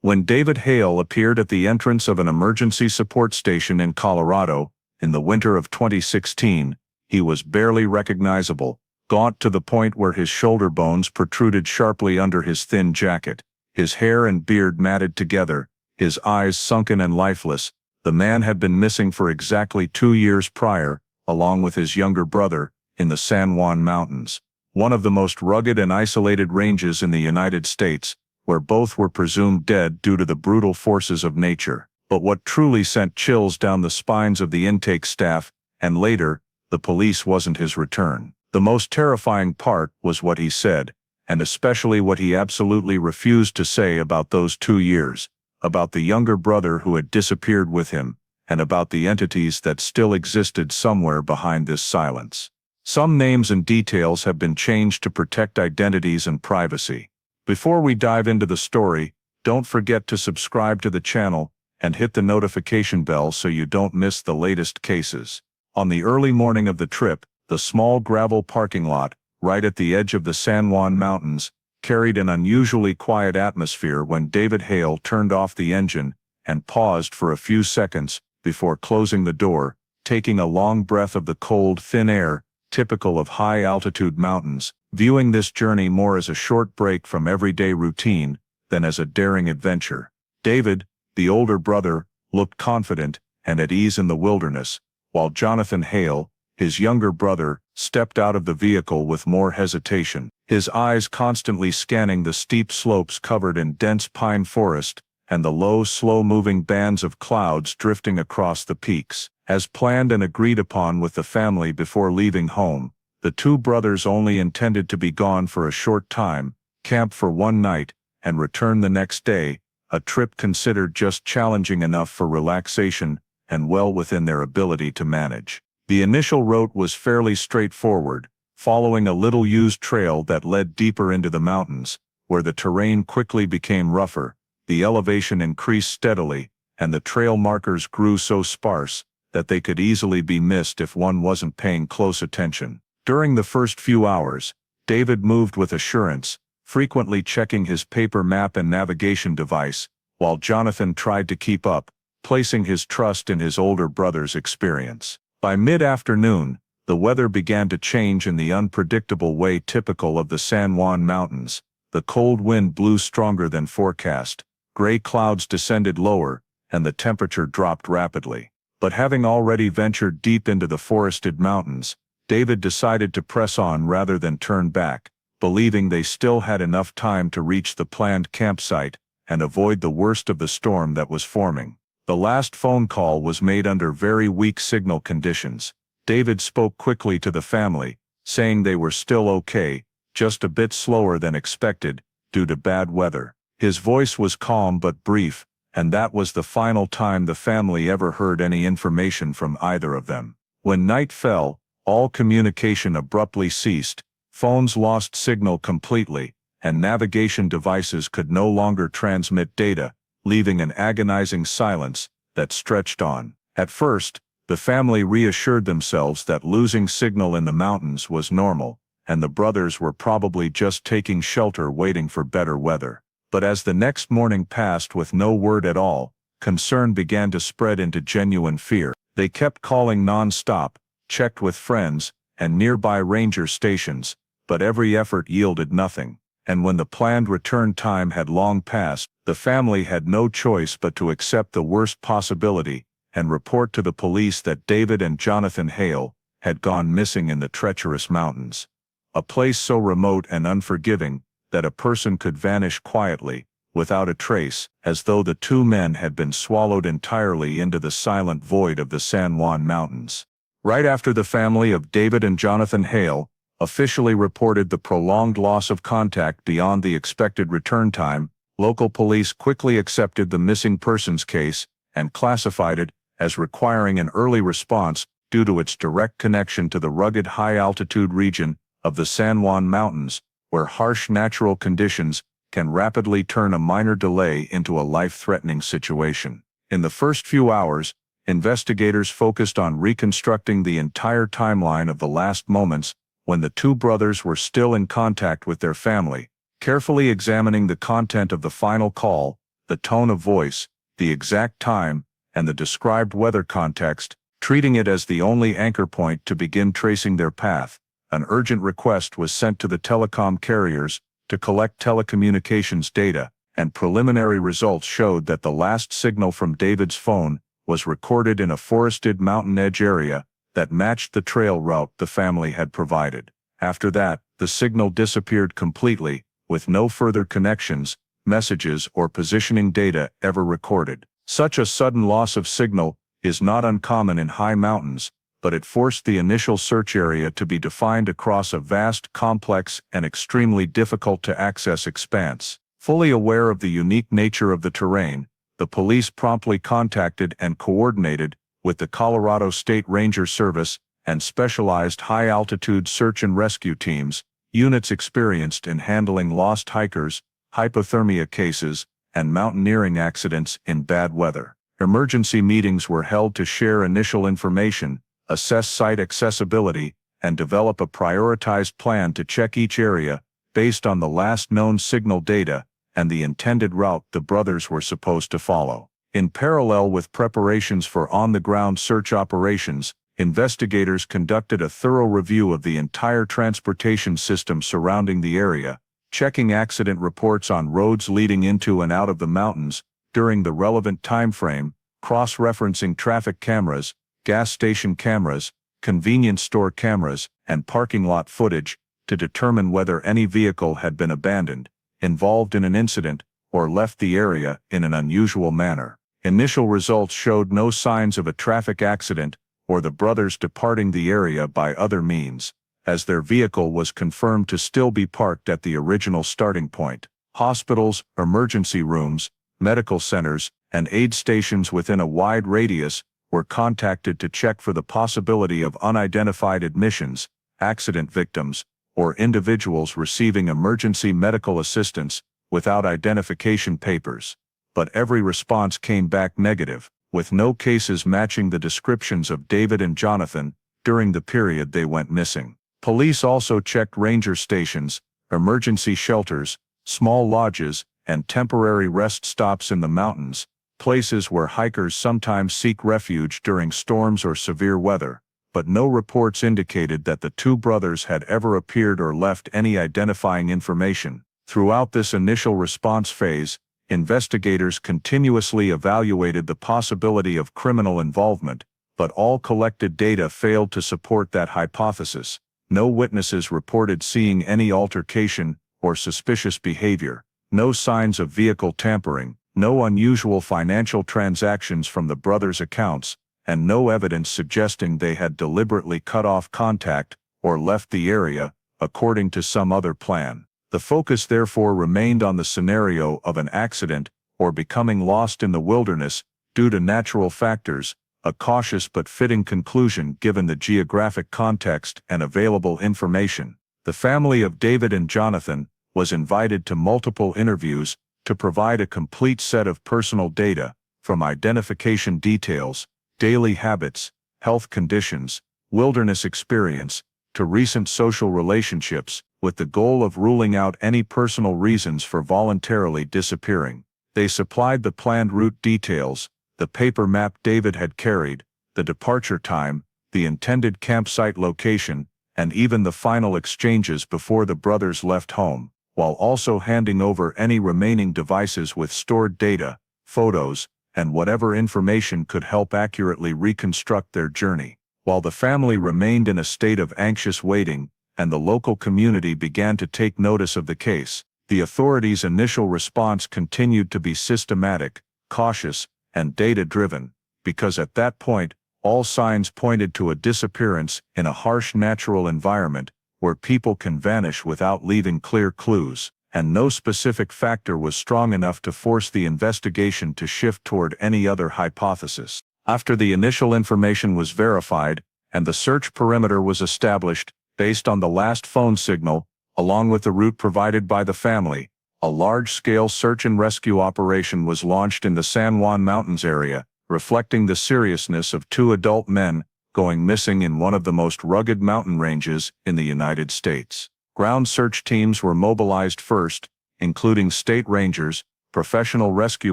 When David Hale appeared at the entrance of an emergency support station in Colorado, in the winter of 2016, he was barely recognizable, gaunt to the point where his shoulder bones protruded sharply under his thin jacket, his hair and beard matted together, his eyes sunken and lifeless. The man had been missing for exactly 2 years prior, along with his younger brother, in the San Juan Mountains, one of the most rugged and isolated ranges in the United States, where both were presumed dead due to the brutal forces of nature. But what truly sent chills down the spines of the intake staff, and later, the police, wasn't his return. The most terrifying part was what he said, and especially what he absolutely refused to say about those 2 years, about the younger brother who had disappeared with him, and about the entities that still existed somewhere behind this silence. Some names and details have been changed to protect identities and privacy. Before we dive into the story, don't forget to subscribe to the channel and hit the notification bell so you don't miss the latest cases. On the early morning of the trip, the small gravel parking lot, right at the edge of the San Juan Mountains, carried an unusually quiet atmosphere when David Hale turned off the engine and paused for a few seconds before closing the door, taking a long breath of the cold, thin air, typical of high-altitude mountains, viewing this journey more as a short break from everyday routine than as a daring adventure. David, the older brother, looked confident and at ease in the wilderness, while Jonathan Hale, his younger brother, stepped out of the vehicle with more hesitation, his eyes constantly scanning the steep slopes covered in dense pine forest and the low, slow-moving bands of clouds drifting across the peaks. As planned and agreed upon with the family before leaving home, the two brothers only intended to be gone for a short time, camp for one night, and return the next day, a trip considered just challenging enough for relaxation and well within their ability to manage. The initial route was fairly straightforward, following a little-used trail that led deeper into the mountains, where the terrain quickly became rougher, the elevation increased steadily, and the trail markers grew so sparse that they could easily be missed if one wasn't paying close attention. During the first few hours, David moved with assurance, frequently checking his paper map and navigation device, while Jonathan tried to keep up, placing his trust in his older brother's experience. By mid-afternoon, the weather began to change in the unpredictable way typical of the San Juan Mountains. The cold wind blew stronger than forecast, gray clouds descended lower, and the temperature dropped rapidly. But having already ventured deep into the forested mountains, David decided to press on rather than turn back, believing they still had enough time to reach the planned campsite and avoid the worst of the storm that was forming. The last phone call was made under very weak signal conditions. David spoke quickly to the family, saying they were still okay, just a bit slower than expected, due to bad weather. His voice was calm but brief, and that was the final time the family ever heard any information from either of them. When night fell, all communication abruptly ceased, phones lost signal completely, and navigation devices could no longer transmit data, leaving an agonizing silence that stretched on. At first, the family reassured themselves that losing signal in the mountains was normal, and the brothers were probably just taking shelter waiting for better weather. But as the next morning passed with no word at all, concern began to spread into genuine fear. They kept calling non-stop, checked with friends and nearby ranger stations, but every effort yielded nothing. And when the planned return time had long passed, the family had no choice but to accept the worst possibility and report to the police that David and Jonathan Hale had gone missing in the treacherous mountains. A place so remote and unforgiving that a person could vanish quietly, without a trace, as though the two men had been swallowed entirely into the silent void of the San Juan Mountains. Right after the family of David and Jonathan Hale officially reported the prolonged loss of contact beyond the expected return time, local police quickly accepted the missing persons case and classified it as requiring an early response due to its direct connection to the rugged high-altitude region of the San Juan Mountains, where harsh natural conditions can rapidly turn a minor delay into a life-threatening situation. In the first few hours, investigators focused on reconstructing the entire timeline of the last moments when the two brothers were still in contact with their family, carefully examining the content of the final call, the tone of voice, the exact time, and the described weather context, treating it as the only anchor point to begin tracing their path. An urgent request was sent to the telecom carriers to collect telecommunications data, and preliminary results showed that the last signal from David's phone was recorded in a forested mountain edge area that matched the trail route the family had provided. After that, the signal disappeared completely, with no further connections, messages, or positioning data ever recorded. Such a sudden loss of signal is not uncommon in high mountains, but it forced the initial search area to be defined across a vast, complex, and extremely difficult-to-access expanse. Fully aware of the unique nature of the terrain, the police promptly contacted and coordinated with the Colorado State Ranger Service and specialized high-altitude search and rescue teams, units experienced in handling lost hikers, hypothermia cases, and mountaineering accidents in bad weather. Emergency meetings were held to share initial information, assess site accessibility, and develop a prioritized plan to check each area based on the last known signal data and the intended route the brothers were supposed to follow. In parallel with preparations for on-the-ground search operations, investigators conducted a thorough review of the entire transportation system surrounding the area, checking accident reports on roads leading into and out of the mountains during the relevant time frame, cross-referencing traffic cameras, gas station cameras, convenience store cameras, and parking lot footage to determine whether any vehicle had been abandoned, involved in an incident, or left the area in an unusual manner. Initial results showed no signs of a traffic accident or the brothers departing the area by other means, as their vehicle was confirmed to still be parked at the original starting point. Hospitals, emergency rooms, medical centers, and aid stations within a wide radius were contacted to check for the possibility of unidentified admissions, accident victims, or individuals receiving emergency medical assistance without identification papers. But every response came back negative, with no cases matching the descriptions of David and Jonathan during the period they went missing. Police also checked ranger stations, emergency shelters, small lodges, and temporary rest stops in the mountains, places where hikers sometimes seek refuge during storms or severe weather, but no reports indicated that the two brothers had ever appeared or left any identifying information. Throughout this initial response phase, investigators continuously evaluated the possibility of criminal involvement, but all collected data failed to support that hypothesis. No witnesses reported seeing any altercation or suspicious behavior, no signs of vehicle tampering, no unusual financial transactions from the brothers' accounts, and no evidence suggesting they had deliberately cut off contact or left the area, according to some other plan. The focus therefore remained on the scenario of an accident or becoming lost in the wilderness due to natural factors, a cautious but fitting conclusion given the geographic context and available information. The family of David and Jonathan was invited to multiple interviews to provide a complete set of personal data, from identification details, daily habits, health conditions, wilderness experience, to recent social relationships, with the goal of ruling out any personal reasons for voluntarily disappearing. They supplied the planned route details, the paper map David had carried, the departure time, the intended campsite location, and even the final exchanges before the brothers left home, while also handing over any remaining devices with stored data, photos, and whatever information could help accurately reconstruct their journey. While the family remained in a state of anxious waiting, and the local community began to take notice of the case, the authorities' initial response continued to be systematic, cautious, and data-driven, because at that point, all signs pointed to a disappearance in a harsh natural environment where people can vanish without leaving clear clues, and no specific factor was strong enough to force the investigation to shift toward any other hypothesis. After the initial information was verified, and the search perimeter was established, based on the last phone signal, along with the route provided by the family, a large-scale search and rescue operation was launched in the San Juan Mountains area, reflecting the seriousness of two adult men going missing in one of the most rugged mountain ranges in the United States. Ground search teams were mobilized first, including state rangers, professional rescue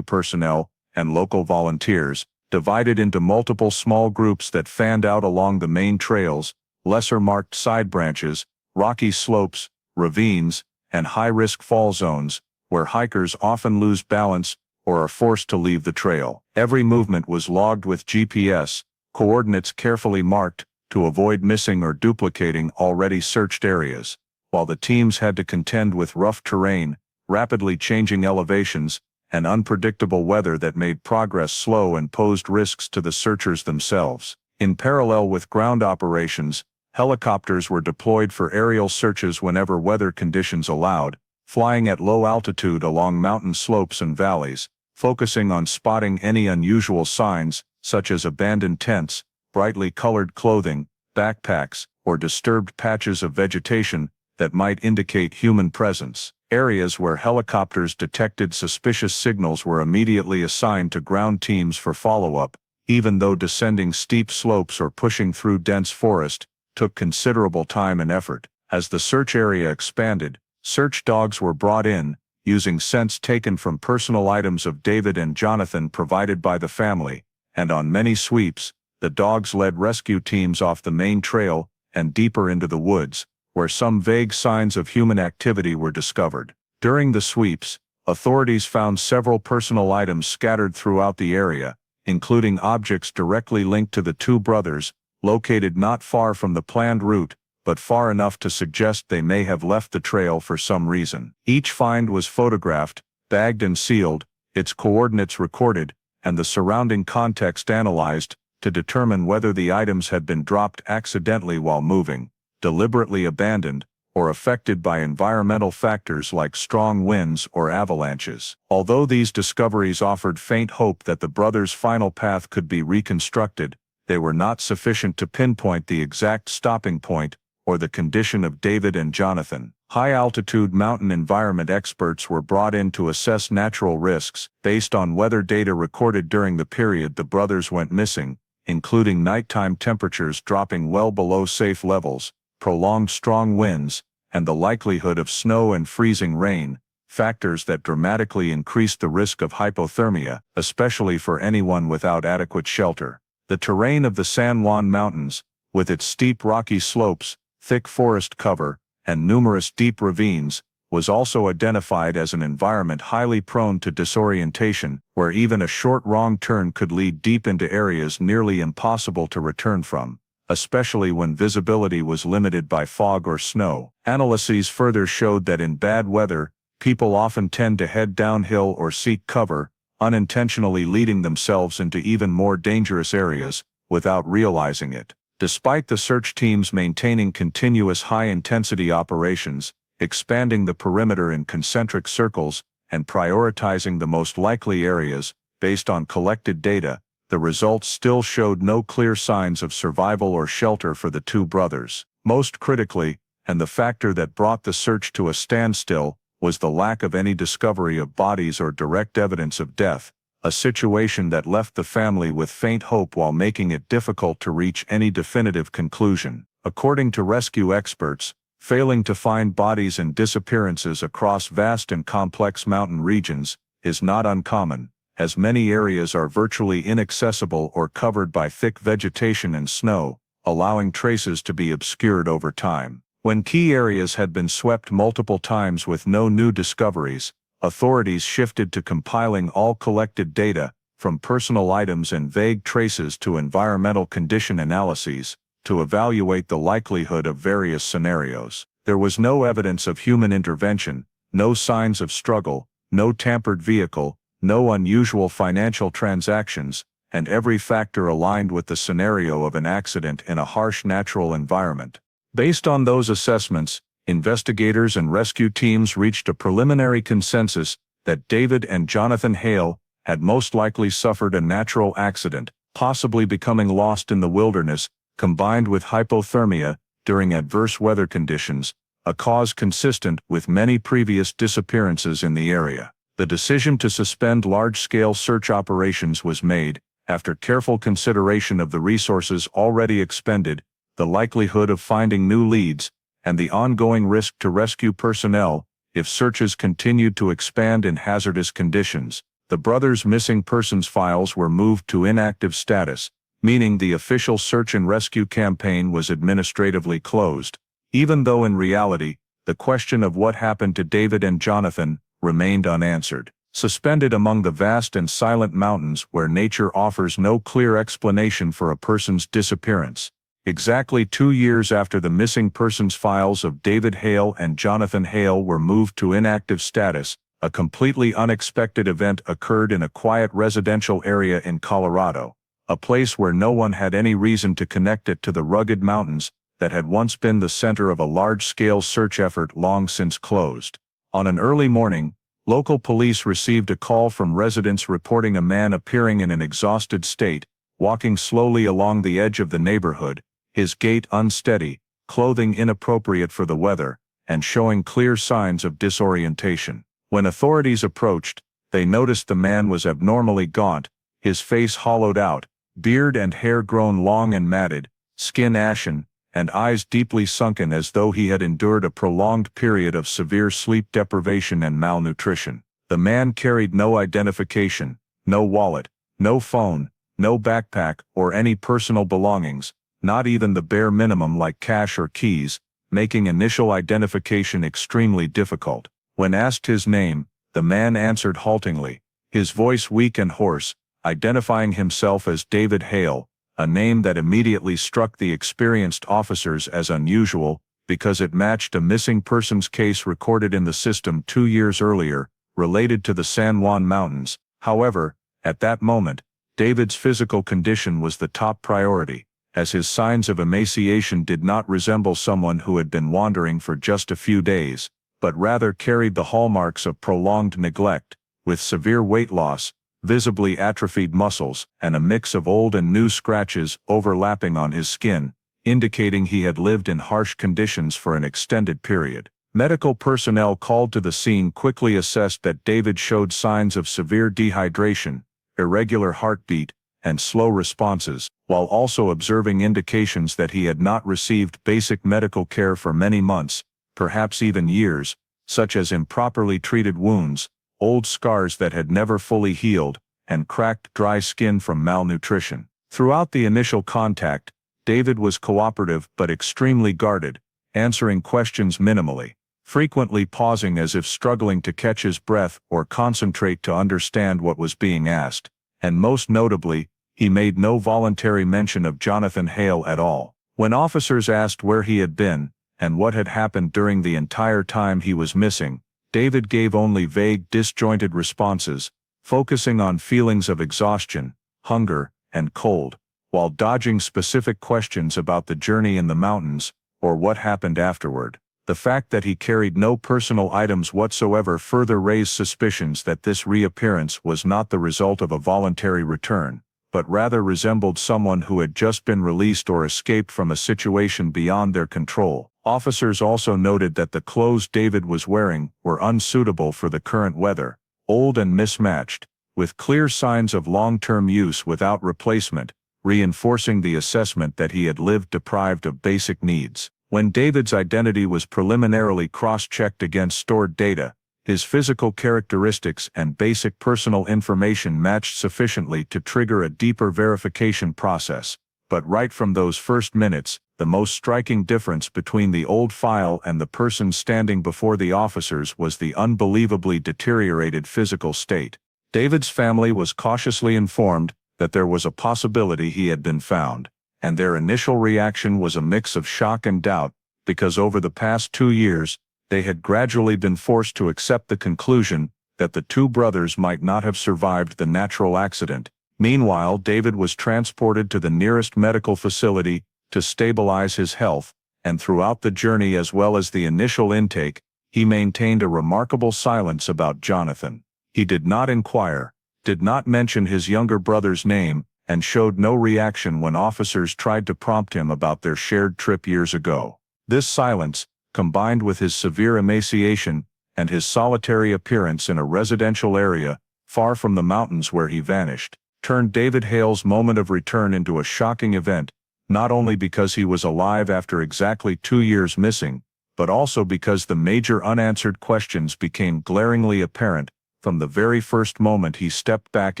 personnel, and local volunteers, divided into multiple small groups that fanned out along the main trails, lesser-marked side branches, rocky slopes, ravines, and high-risk fall zones, where hikers often lose balance or are forced to leave the trail. Every movement was logged with GPS, coordinates carefully marked, to avoid missing or duplicating already searched areas, while the teams had to contend with rough terrain, rapidly changing elevations, and unpredictable weather that made progress slow and posed risks to the searchers themselves. In parallel with ground operations, helicopters were deployed for aerial searches whenever weather conditions allowed, flying at low altitude along mountain slopes and valleys, focusing on spotting any unusual signs, such as abandoned tents, brightly colored clothing, backpacks, or disturbed patches of vegetation that might indicate human presence. Areas where helicopters detected suspicious signals were immediately assigned to ground teams for follow-up, even though descending steep slopes or pushing through dense forest took considerable time and effort. As the search area expanded, search dogs were brought in, using scents taken from personal items of David and Jonathan provided by the family, and on many sweeps, the dogs led rescue teams off the main trail and deeper into the woods, where some vague signs of human activity were discovered. During the sweeps, authorities found several personal items scattered throughout the area, including objects directly linked to the two brothers, located not far from the planned route, but far enough to suggest they may have left the trail for some reason. Each find was photographed, bagged and sealed, its coordinates recorded, and the surrounding context analyzed to determine whether the items had been dropped accidentally while moving, deliberately abandoned, or affected by environmental factors like strong winds or avalanches. Although these discoveries offered faint hope that the brothers' final path could be reconstructed, they were not sufficient to pinpoint the exact stopping point or the condition of David and Jonathan. High-altitude mountain environment experts were brought in to assess natural risks based on weather data recorded during the period the brothers went missing, including nighttime temperatures dropping well below safe levels, prolonged strong winds, and the likelihood of snow and freezing rain, factors that dramatically increased the risk of hypothermia, especially for anyone without adequate shelter. The terrain of the San Juan Mountains, with its steep rocky slopes, thick forest cover, and numerous deep ravines, was also identified as an environment highly prone to disorientation, where even a short wrong turn could lead deep into areas nearly impossible to return from, especially when visibility was limited by fog or snow. Analyses further showed that in bad weather, people often tend to head downhill or seek cover, unintentionally leading themselves into even more dangerous areas, without realizing it. Despite the search teams maintaining continuous high-intensity operations, expanding the perimeter in concentric circles, and prioritizing the most likely areas, based on collected data, the results still showed no clear signs of survival or shelter for the two brothers. Most critically, and the factor that brought the search to a standstill, was the lack of any discovery of bodies or direct evidence of death, a situation that left the family with faint hope while making it difficult to reach any definitive conclusion. According to rescue experts, failing to find bodies and disappearances across vast and complex mountain regions is not uncommon, as many areas are virtually inaccessible or covered by thick vegetation and snow, allowing traces to be obscured over time. When key areas had been swept multiple times with no new discoveries, authorities shifted to compiling all collected data, from personal items and vague traces to environmental condition analyses, to evaluate the likelihood of various scenarios. There was no evidence of human intervention, no signs of struggle, no tampered vehicle, no unusual financial transactions, and every factor aligned with the scenario of an accident in a harsh natural environment. Based on those assessments, investigators and rescue teams reached a preliminary consensus that David and Jonathan Hale had most likely suffered a natural accident, possibly becoming lost in the wilderness, combined with hypothermia during adverse weather conditions, a cause consistent with many previous disappearances in the area. The decision to suspend large-scale search operations was made, after careful consideration of the resources already expended, the likelihood of finding new leads, and the ongoing risk to rescue personnel, if searches continued to expand in hazardous conditions. The brothers' missing persons files were moved to inactive status, meaning the official search and rescue campaign was administratively closed, even though in reality, the question of what happened to David and Jonathan remained unanswered. Suspended among the vast and silent mountains where nature offers no clear explanation for a person's disappearance. Exactly 2 years after the missing persons files of David Hale and Jonathan Hale were moved to inactive status, a completely unexpected event occurred in a quiet residential area in Colorado, a place where no one had any reason to connect it to the rugged mountains that had once been the center of a large-scale search effort long since closed. On an early morning, local police received a call from residents reporting a man appearing in an exhausted state, walking slowly along the edge of the neighborhood, his gait unsteady, clothing inappropriate for the weather, and showing clear signs of disorientation. When authorities approached, they noticed the man was abnormally gaunt, his face hollowed out, beard and hair grown long and matted, skin ashen, and eyes deeply sunken as though he had endured a prolonged period of severe sleep deprivation and malnutrition. The man carried no identification, no wallet, no phone, no backpack or any personal belongings, not even the bare minimum like cash or keys, making initial identification extremely difficult. When asked his name, the man answered haltingly, his voice weak and hoarse, identifying himself as David Hale, a name that immediately struck the experienced officers as unusual because it matched a missing persons case recorded in the system 2 years earlier, related to the San Juan Mountains. However, at that moment, David's physical condition was the top priority, as his signs of emaciation did not resemble someone who had been wandering for just a few days, but rather carried the hallmarks of prolonged neglect, with severe weight loss, visibly atrophied muscles, and a mix of old and new scratches overlapping on his skin, indicating he had lived in harsh conditions for an extended period. Medical personnel called to the scene quickly assessed that David showed signs of severe dehydration, irregular heartbeat, and slow responses, while also observing indications that he had not received basic medical care for many months, perhaps even years, such as improperly treated wounds, old scars that had never fully healed, and cracked dry skin from malnutrition. Throughout the initial contact, David was cooperative but extremely guarded, answering questions minimally, frequently pausing as if struggling to catch his breath or concentrate to understand what was being asked, and most notably, he made no voluntary mention of Jonathan Hale at all. When officers asked where he had been, and what had happened during the entire time he was missing, David gave only vague, disjointed responses, focusing on feelings of exhaustion, hunger, and cold, while dodging specific questions about the journey in the mountains, or what happened afterward. The fact that he carried no personal items whatsoever further raised suspicions that this reappearance was not the result of a voluntary return, but rather resembled someone who had just been released or escaped from a situation beyond their control. Officers also noted that the clothes David was wearing were unsuitable for the current weather, old and mismatched, with clear signs of long-term use without replacement, reinforcing the assessment that he had lived deprived of basic needs. When David's identity was preliminarily cross-checked against stored data, his physical characteristics and basic personal information matched sufficiently to trigger a deeper verification process. But right from those first minutes, the most striking difference between the old file and the person standing before the officers was the unbelievably deteriorated physical state. David's family was cautiously informed that there was a possibility he had been found, and their initial reaction was a mix of shock and doubt, because over the past 2 years, they had gradually been forced to accept the conclusion that the two brothers might not have survived the natural accident. Meanwhile, David was transported to the nearest medical facility to stabilize his health, and throughout the journey as well as the initial intake, he maintained a remarkable silence about Jonathan. He did not inquire, did not mention his younger brother's name, and showed no reaction when officers tried to prompt him about their shared trip years ago. This silence, combined with his severe emaciation and his solitary appearance in a residential area far from the mountains where he vanished, turned David Hale's moment of return into a shocking event, not only because he was alive after exactly 2 years missing, but also because the major unanswered questions became glaringly apparent from the very first moment he stepped back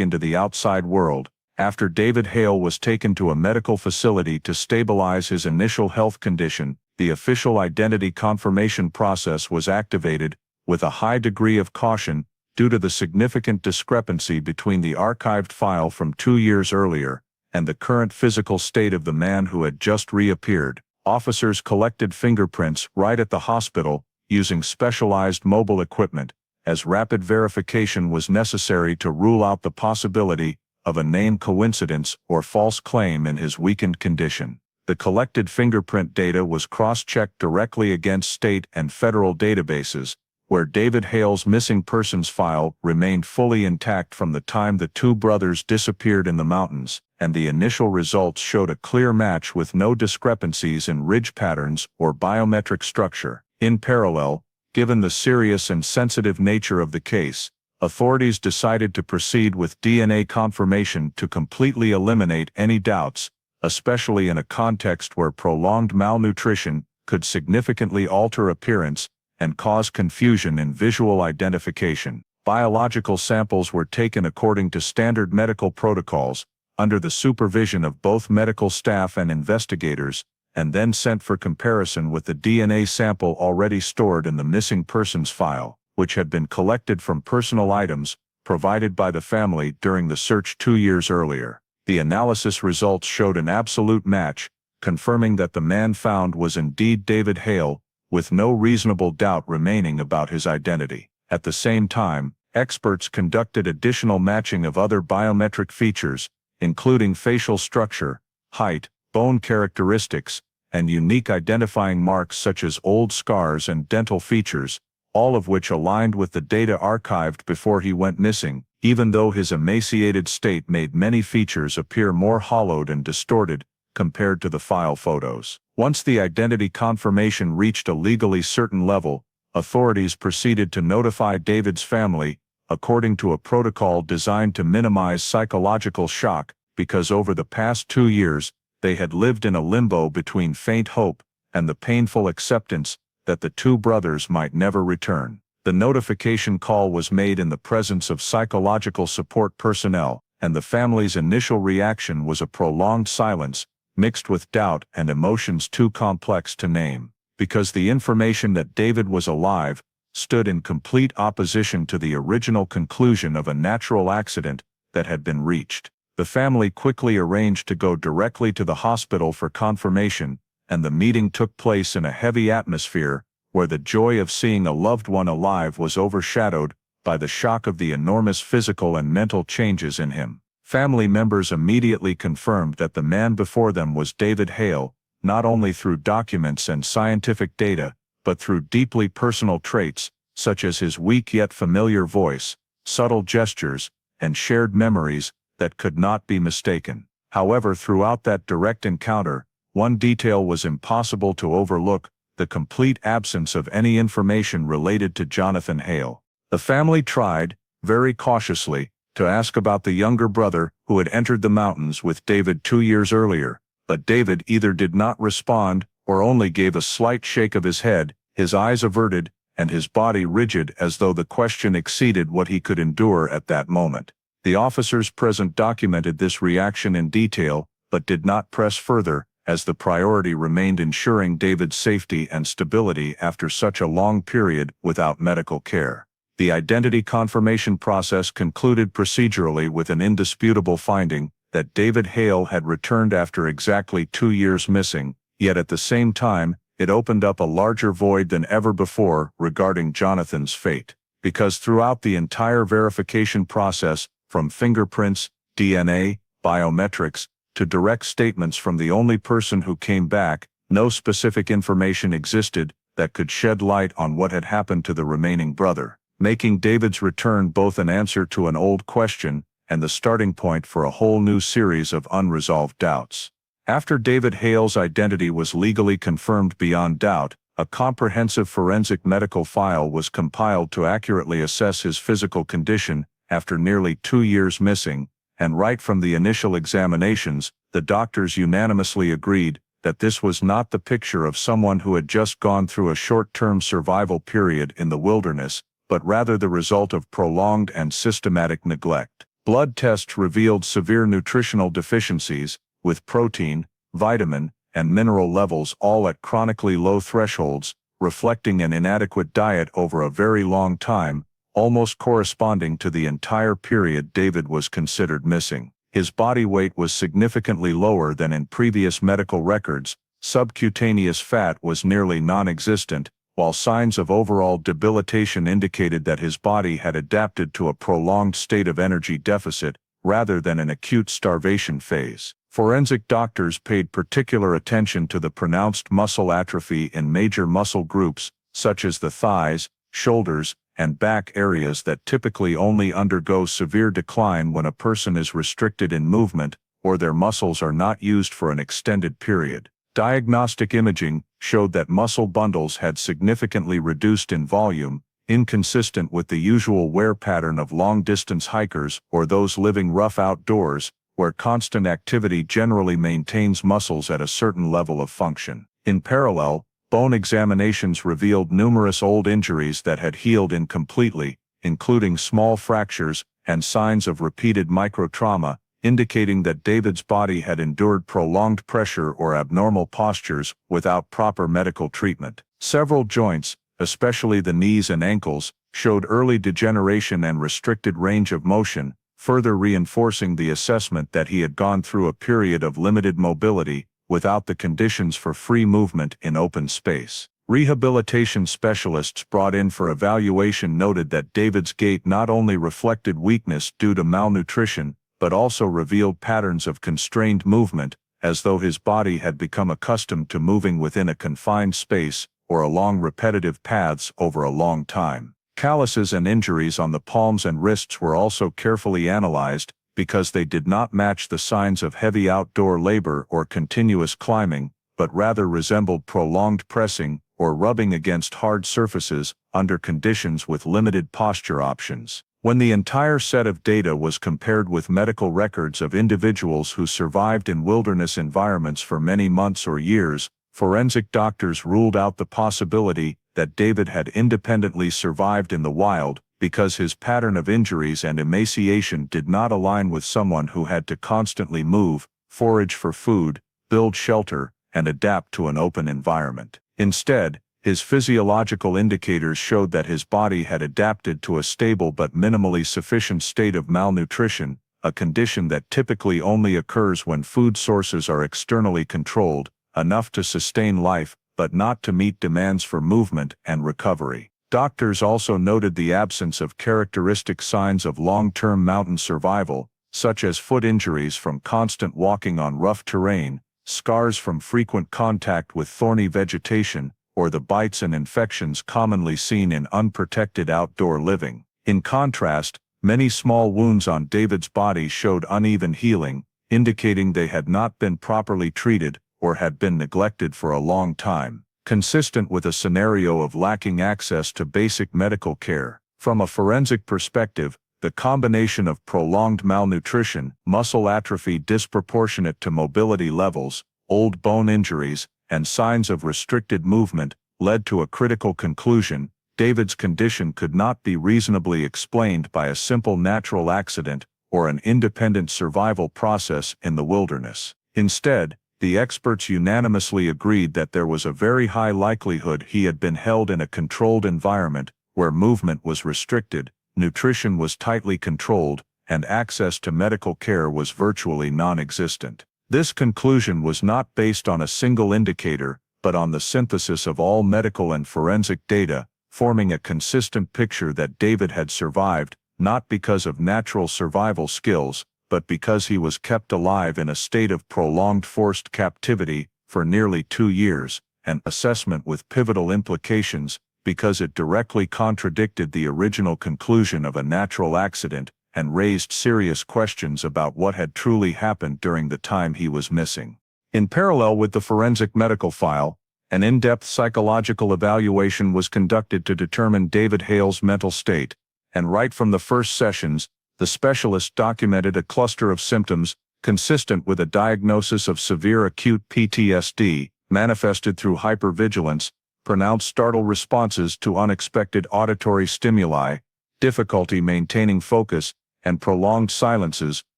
into the outside world. After David Hale was taken to a medical facility to stabilize his initial health condition, the official identity confirmation process was activated with a high degree of caution due to the significant discrepancy between the archived file from 2 years earlier and the current physical state of the man who had just reappeared. Officers collected fingerprints right at the hospital using specialized mobile equipment, as rapid verification was necessary to rule out the possibility of a name coincidence or false claim in his weakened condition. The collected fingerprint data was cross-checked directly against state and federal databases, where David Hale's missing persons file remained fully intact from the time the two brothers disappeared in the mountains, and the initial results showed a clear match with no discrepancies in ridge patterns or biometric structure. In parallel, given the serious and sensitive nature of the case, authorities decided to proceed with DNA confirmation to completely eliminate any doubts, especially in a context where prolonged malnutrition could significantly alter appearance and cause confusion in visual identification. Biological samples were taken according to standard medical protocols, under the supervision of both medical staff and investigators, and then sent for comparison with the DNA sample already stored in the missing persons file, which had been collected from personal items provided by the family during the search 2 years earlier. The analysis results showed an absolute match, confirming that the man found was indeed David Hale, with no reasonable doubt remaining about his identity. At the same time, experts conducted additional matching of other biometric features, including facial structure, height, bone characteristics, and unique identifying marks such as old scars and dental features, all of which aligned with the data archived before he went missing, even though his emaciated state made many features appear more hollowed and distorted compared to the file photos. Once the identity confirmation reached a legally certain level, authorities proceeded to notify David's family, according to a protocol designed to minimize psychological shock, because over the past 2 years, they had lived in a limbo between faint hope and the painful acceptance that the two brothers might never return. The notification call was made in the presence of psychological support personnel, and the family's initial reaction was a prolonged silence, mixed with doubt and emotions too complex to name, because the information that David was alive stood in complete opposition to the original conclusion of a natural accident that had been reached. The family quickly arranged to go directly to the hospital for confirmation, and the meeting took place in a heavy atmosphere, where the joy of seeing a loved one alive was overshadowed by the shock of the enormous physical and mental changes in him. Family members immediately confirmed that the man before them was David Hale, not only through documents and scientific data, but through deeply personal traits, such as his weak yet familiar voice, subtle gestures, and shared memories that could not be mistaken. However, throughout that direct encounter, one detail was impossible to overlook: the complete absence of any information related to Jonathan Hale. The family tried, very cautiously, to ask about the younger brother who had entered the mountains with David 2 years earlier, but David either did not respond or only gave a slight shake of his head, his eyes averted, and his body rigid, as though the question exceeded what he could endure at that moment. The officers present documented this reaction in detail, but did not press further, as the priority remained ensuring David's safety and stability after such a long period without medical care. The identity confirmation process concluded procedurally with an indisputable finding that David Hale had returned after exactly 2 years missing, yet at the same time, it opened up a larger void than ever before regarding Jonathan's fate. Because throughout the entire verification process, from fingerprints, DNA, biometrics, to direct statements from the only person who came back, no specific information existed that could shed light on what had happened to the remaining brother, making David's return both an answer to an old question and the starting point for a whole new series of unresolved doubts. After David Hale's identity was legally confirmed beyond doubt, a comprehensive forensic medical file was compiled to accurately assess his physical condition after nearly 2 years missing, and right from the initial examinations, the doctors unanimously agreed that this was not the picture of someone who had just gone through a short-term survival period in the wilderness, but rather the result of prolonged and systematic neglect. Blood tests revealed severe nutritional deficiencies, with protein, vitamin, and mineral levels all at chronically low thresholds, reflecting an inadequate diet over a very long time, almost corresponding to the entire period David was considered missing. His body weight was significantly lower than in previous medical records, subcutaneous fat was nearly non-existent, while signs of overall debilitation indicated that his body had adapted to a prolonged state of energy deficit rather than an acute starvation phase. Forensic doctors paid particular attention to the pronounced muscle atrophy in major muscle groups, such as the thighs, shoulders, and back areas that typically only undergo severe decline when a person is restricted in movement or their muscles are not used for an extended period. Diagnostic imaging showed that muscle bundles had significantly reduced in volume, inconsistent with the usual wear pattern of long-distance hikers or those living rough outdoors, where constant activity generally maintains muscles at a certain level of function. In parallel, bone examinations revealed numerous old injuries that had healed incompletely, including small fractures and signs of repeated microtrauma, indicating that David's body had endured prolonged pressure or abnormal postures without proper medical treatment. Several joints, especially the knees and ankles, showed early degeneration and restricted range of motion, further reinforcing the assessment that he had gone through a period of limited mobility, without the conditions for free movement in open space. Rehabilitation specialists brought in for evaluation noted that David's gait not only reflected weakness due to malnutrition, but also revealed patterns of constrained movement, as though his body had become accustomed to moving within a confined space or along repetitive paths over a long time. Calluses and injuries on the palms and wrists were also carefully analyzed, because they did not match the signs of heavy outdoor labor or continuous climbing, but rather resembled prolonged pressing or rubbing against hard surfaces under conditions with limited posture options. When the entire set of data was compared with medical records of individuals who survived in wilderness environments for many months or years, forensic doctors ruled out the possibility that David had independently survived in the wild, because his pattern of injuries and emaciation did not align with someone who had to constantly move, forage for food, build shelter, and adapt to an open environment. Instead, his physiological indicators showed that his body had adapted to a stable but minimally sufficient state of malnutrition, a condition that typically only occurs when food sources are externally controlled, enough to sustain life, but not to meet demands for movement and recovery. Doctors also noted the absence of characteristic signs of long-term mountain survival, such as foot injuries from constant walking on rough terrain, scars from frequent contact with thorny vegetation, or the bites and infections commonly seen in unprotected outdoor living. In contrast, many small wounds on David's body showed uneven healing, indicating they had not been properly treated or had been neglected for a long time, consistent with a scenario of lacking access to basic medical care. From a forensic perspective, the combination of prolonged malnutrition, muscle atrophy disproportionate to mobility levels, old bone injuries, and signs of restricted movement led to a critical conclusion: David's condition could not be reasonably explained by a simple natural accident or an independent survival process in the wilderness. Instead, the experts unanimously agreed that there was a very high likelihood he had been held in a controlled environment, where movement was restricted, nutrition was tightly controlled, and access to medical care was virtually non-existent. This conclusion was not based on a single indicator, but on the synthesis of all medical and forensic data, forming a consistent picture that David had survived, not because of natural survival skills, but because he was kept alive in a state of prolonged forced captivity for nearly 2 years, an assessment with pivotal implications, because it directly contradicted the original conclusion of a natural accident and raised serious questions about what had truly happened during the time he was missing. In parallel with the forensic medical file, an in-depth psychological evaluation was conducted to determine David Hale's mental state, and right from the first sessions, the specialist documented a cluster of symptoms consistent with a diagnosis of severe acute PTSD, manifested through hypervigilance, pronounced startle responses to unexpected auditory stimuli, difficulty maintaining focus, and prolonged silences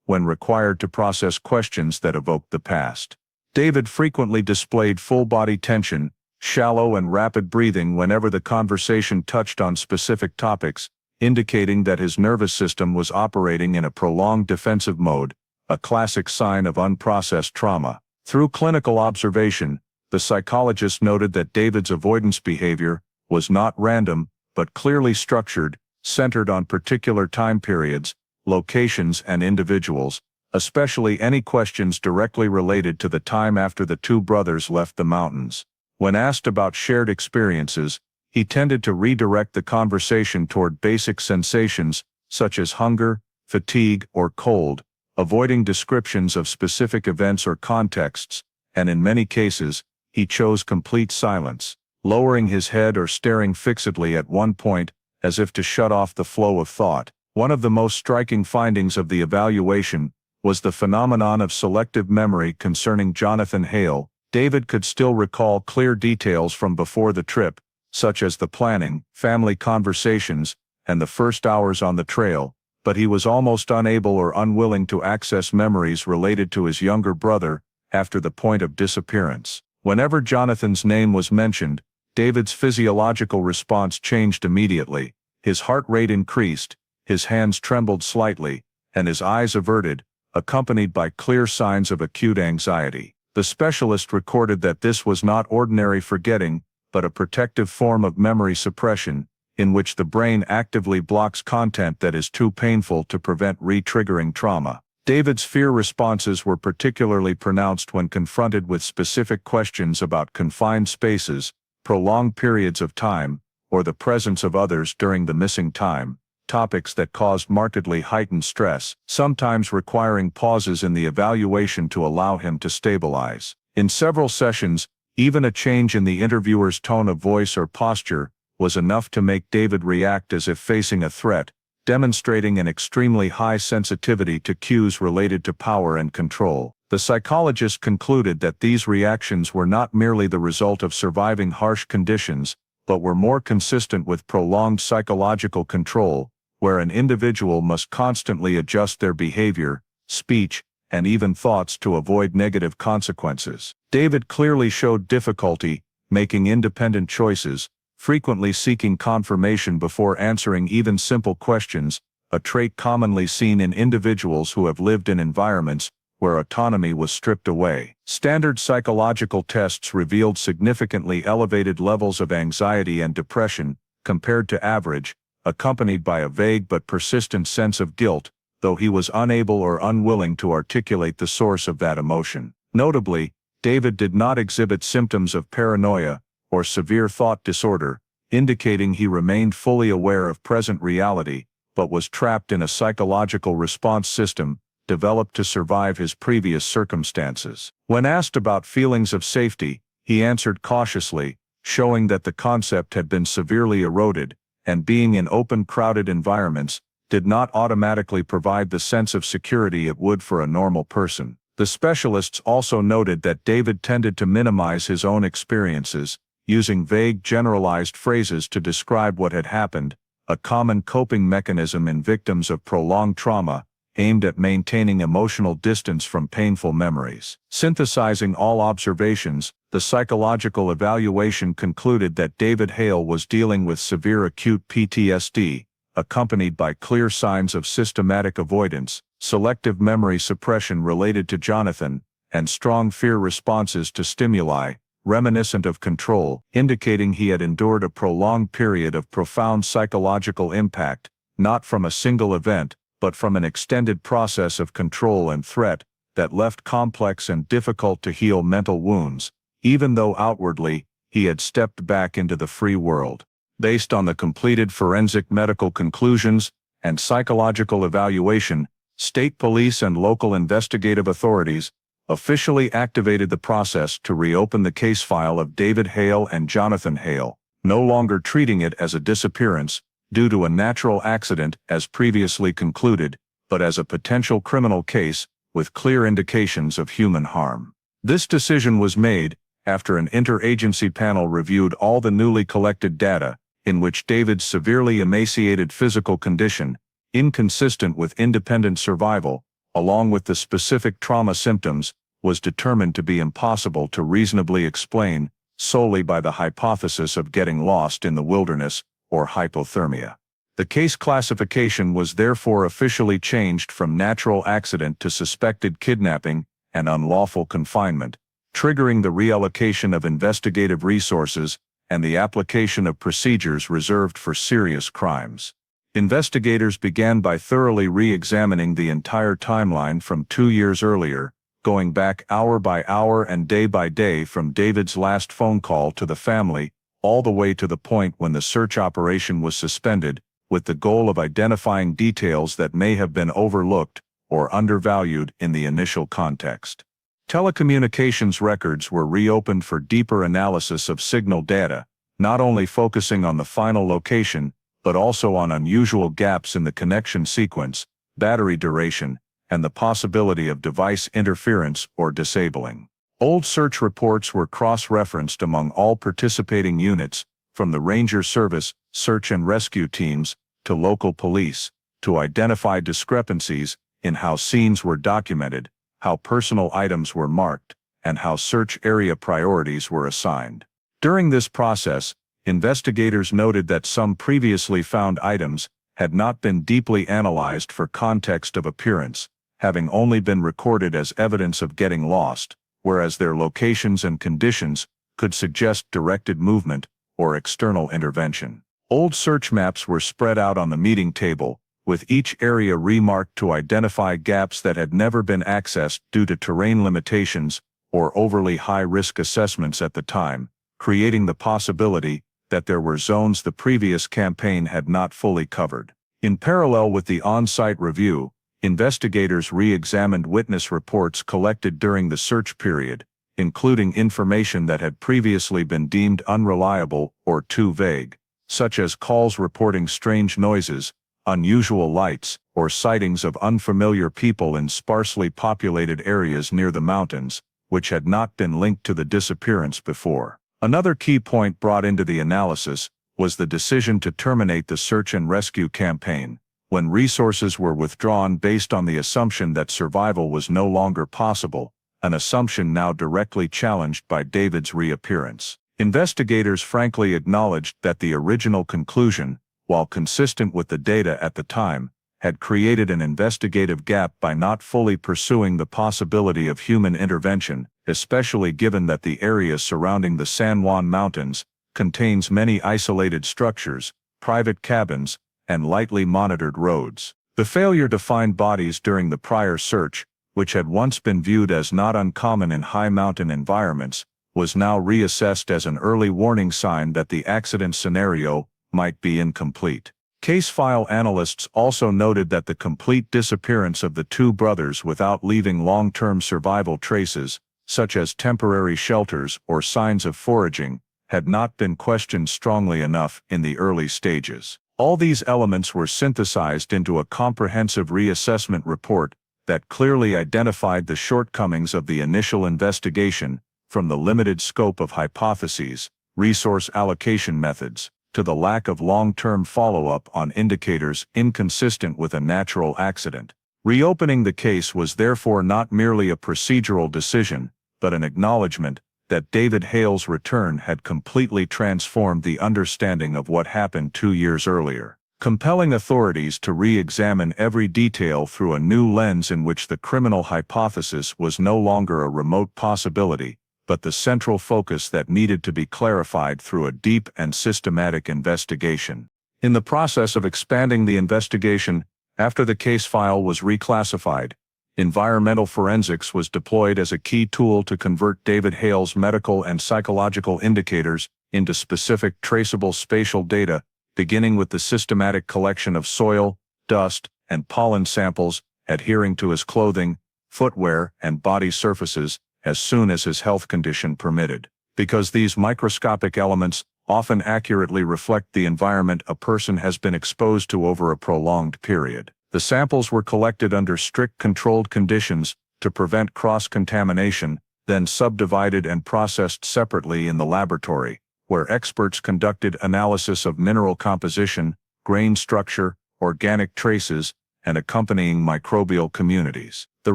when required to process questions that evoked the past. David frequently displayed full-body tension, shallow and rapid breathing whenever the conversation touched on specific topics, indicating that his nervous system was operating in a prolonged defensive mode, a classic sign of unprocessed trauma. Through clinical observation, the psychologist noted that David's avoidance behavior was not random, but clearly structured, centered on particular time periods, locations, and individuals, especially any questions directly related to the time after the two brothers left the mountains. When asked about shared experiences, he tended to redirect the conversation toward basic sensations, such as hunger, fatigue, or cold, avoiding descriptions of specific events or contexts, and in many cases, he chose complete silence, lowering his head or staring fixedly at one point, as if to shut off the flow of thought. One of the most striking findings of the evaluation was the phenomenon of selective memory concerning Jonathan Hale. David could still recall clear details from before the trip, such as the planning, family conversations, and the first hours on the trail, but he was almost unable or unwilling to access memories related to his younger brother after the point of disappearance. Whenever Jonathan's name was mentioned, David's physiological response changed immediately. His heart rate increased, his hands trembled slightly, and his eyes averted, accompanied by clear signs of acute anxiety. The specialist recorded that this was not ordinary forgetting, but a protective form of memory suppression, in which the brain actively blocks content that is too painful to prevent re-triggering trauma. David's fear responses were particularly pronounced when confronted with specific questions about confined spaces, prolonged periods of time, or the presence of others during the missing time, topics that caused markedly heightened stress, sometimes requiring pauses in the evaluation to allow him to stabilize. In several sessions, even a change in the interviewer's tone of voice or posture was enough to make David react as if facing a threat, demonstrating an extremely high sensitivity to cues related to power and control. The psychologist concluded that these reactions were not merely the result of surviving harsh conditions, but were more consistent with prolonged psychological control, where an individual must constantly adjust their behavior, speech, and even thoughts to avoid negative consequences. David clearly showed difficulty making independent choices, frequently seeking confirmation before answering even simple questions, a trait commonly seen in individuals who have lived in environments where autonomy was stripped away. Standard psychological tests revealed significantly elevated levels of anxiety and depression, compared to average, accompanied by a vague but persistent sense of guilt, though he was unable or unwilling to articulate the source of that emotion. Notably, David did not exhibit symptoms of paranoia or severe thought disorder, indicating he remained fully aware of present reality, but was trapped in a psychological response system developed to survive his previous circumstances. When asked about feelings of safety, he answered cautiously, showing that the concept had been severely eroded, and being in open, crowded environments did not automatically provide the sense of security it would for a normal person. The specialists also noted that David tended to minimize his own experiences, using vague generalized phrases to describe what had happened, a common coping mechanism in victims of prolonged trauma, aimed at maintaining emotional distance from painful memories. Synthesizing all observations, the psychological evaluation concluded that David Hale was dealing with severe acute PTSD, accompanied by clear signs of systematic avoidance, selective memory suppression related to Jonathan, and strong fear responses to stimuli, reminiscent of control, indicating he had endured a prolonged period of profound psychological impact, not from a single event, but from an extended process of control and threat that left complex and difficult to heal mental wounds, even though outwardly, he had stepped back into the free world. Based on the completed forensic medical conclusions and psychological evaluation, state police and local investigative authorities officially activated the process to reopen the case file of David Hale and Jonathan Hale, no longer treating it as a disappearance due to a natural accident as previously concluded, but as a potential criminal case with clear indications of human harm. This decision was made after an interagency panel reviewed all the newly collected data, in which David's severely emaciated physical condition, inconsistent with independent survival, along with the specific trauma symptoms, was determined to be impossible to reasonably explain solely by the hypothesis of getting lost in the wilderness or hypothermia. The case classification was therefore officially changed from natural accident to suspected kidnapping and unlawful confinement, triggering the reallocation of investigative resources and the application of procedures reserved for serious crimes. Investigators began by thoroughly re-examining the entire timeline from 2 years earlier, going back hour by hour and day by day from David's last phone call to the family, all the way to the point when the search operation was suspended, with the goal of identifying details that may have been overlooked or undervalued in the initial context. Telecommunications records were reopened for deeper analysis of signal data, not only focusing on the final location, but also on unusual gaps in the connection sequence, battery duration, and the possibility of device interference or disabling. Old search reports were cross-referenced among all participating units, from the Ranger Service, search and rescue teams, to local police, to identify discrepancies in how scenes were documented, how personal items were marked, and how search area priorities were assigned. During this process, investigators noted that some previously found items had not been deeply analyzed for context of appearance, having only been recorded as evidence of getting lost, whereas their locations and conditions could suggest directed movement or external intervention. Old search maps were spread out on the meeting table, with each area remarked to identify gaps that had never been accessed due to terrain limitations or overly high-risk assessments at the time, creating the possibility that there were zones the previous campaign had not fully covered. In parallel with the on-site review, investigators re-examined witness reports collected during the search period, including information that had previously been deemed unreliable or too vague, such as calls reporting strange noises, unusual lights, or sightings of unfamiliar people in sparsely populated areas near the mountains, which had not been linked to the disappearance before. Another key point brought into the analysis was the decision to terminate the search and rescue campaign, when resources were withdrawn based on the assumption that survival was no longer possible, an assumption now directly challenged by David's reappearance. Investigators frankly acknowledged that the original conclusion, while consistent with the data at the time, had created an investigative gap by not fully pursuing the possibility of human intervention, especially given that the area surrounding the San Juan Mountains contains many isolated structures, private cabins, and lightly monitored roads. The failure to find bodies during the prior search, which had once been viewed as not uncommon in high mountain environments, was now reassessed as an early warning sign that the accident scenario might be incomplete. Case file analysts also noted that the complete disappearance of the two brothers without leaving long-term survival traces, such as temporary shelters or signs of foraging, had not been questioned strongly enough in the early stages. All these elements were synthesized into a comprehensive reassessment report that clearly identified the shortcomings of the initial investigation, from the limited scope of hypotheses, resource allocation methods, to the lack of long-term follow-up on indicators inconsistent with a natural accident. Reopening the case was therefore not merely a procedural decision, but an acknowledgement that David Hale's return had completely transformed the understanding of what happened 2 years earlier, compelling authorities to re-examine every detail through a new lens in which the criminal hypothesis was no longer a remote possibility, but the central focus that needed to be clarified through a deep and systematic investigation. In the process of expanding the investigation, after the case file was reclassified, environmental forensics was deployed as a key tool to convert David Hale's medical and psychological indicators into specific traceable spatial data, beginning with the systematic collection of soil, dust, and pollen samples adhering to his clothing, footwear, and body surfaces, as soon as his health condition permitted. Because these microscopic elements often accurately reflect the environment a person has been exposed to over a prolonged period. The samples were collected under strict controlled conditions to prevent cross-contamination, then subdivided and processed separately in the laboratory, where experts conducted analysis of mineral composition, grain structure, organic traces, and accompanying microbial communities. The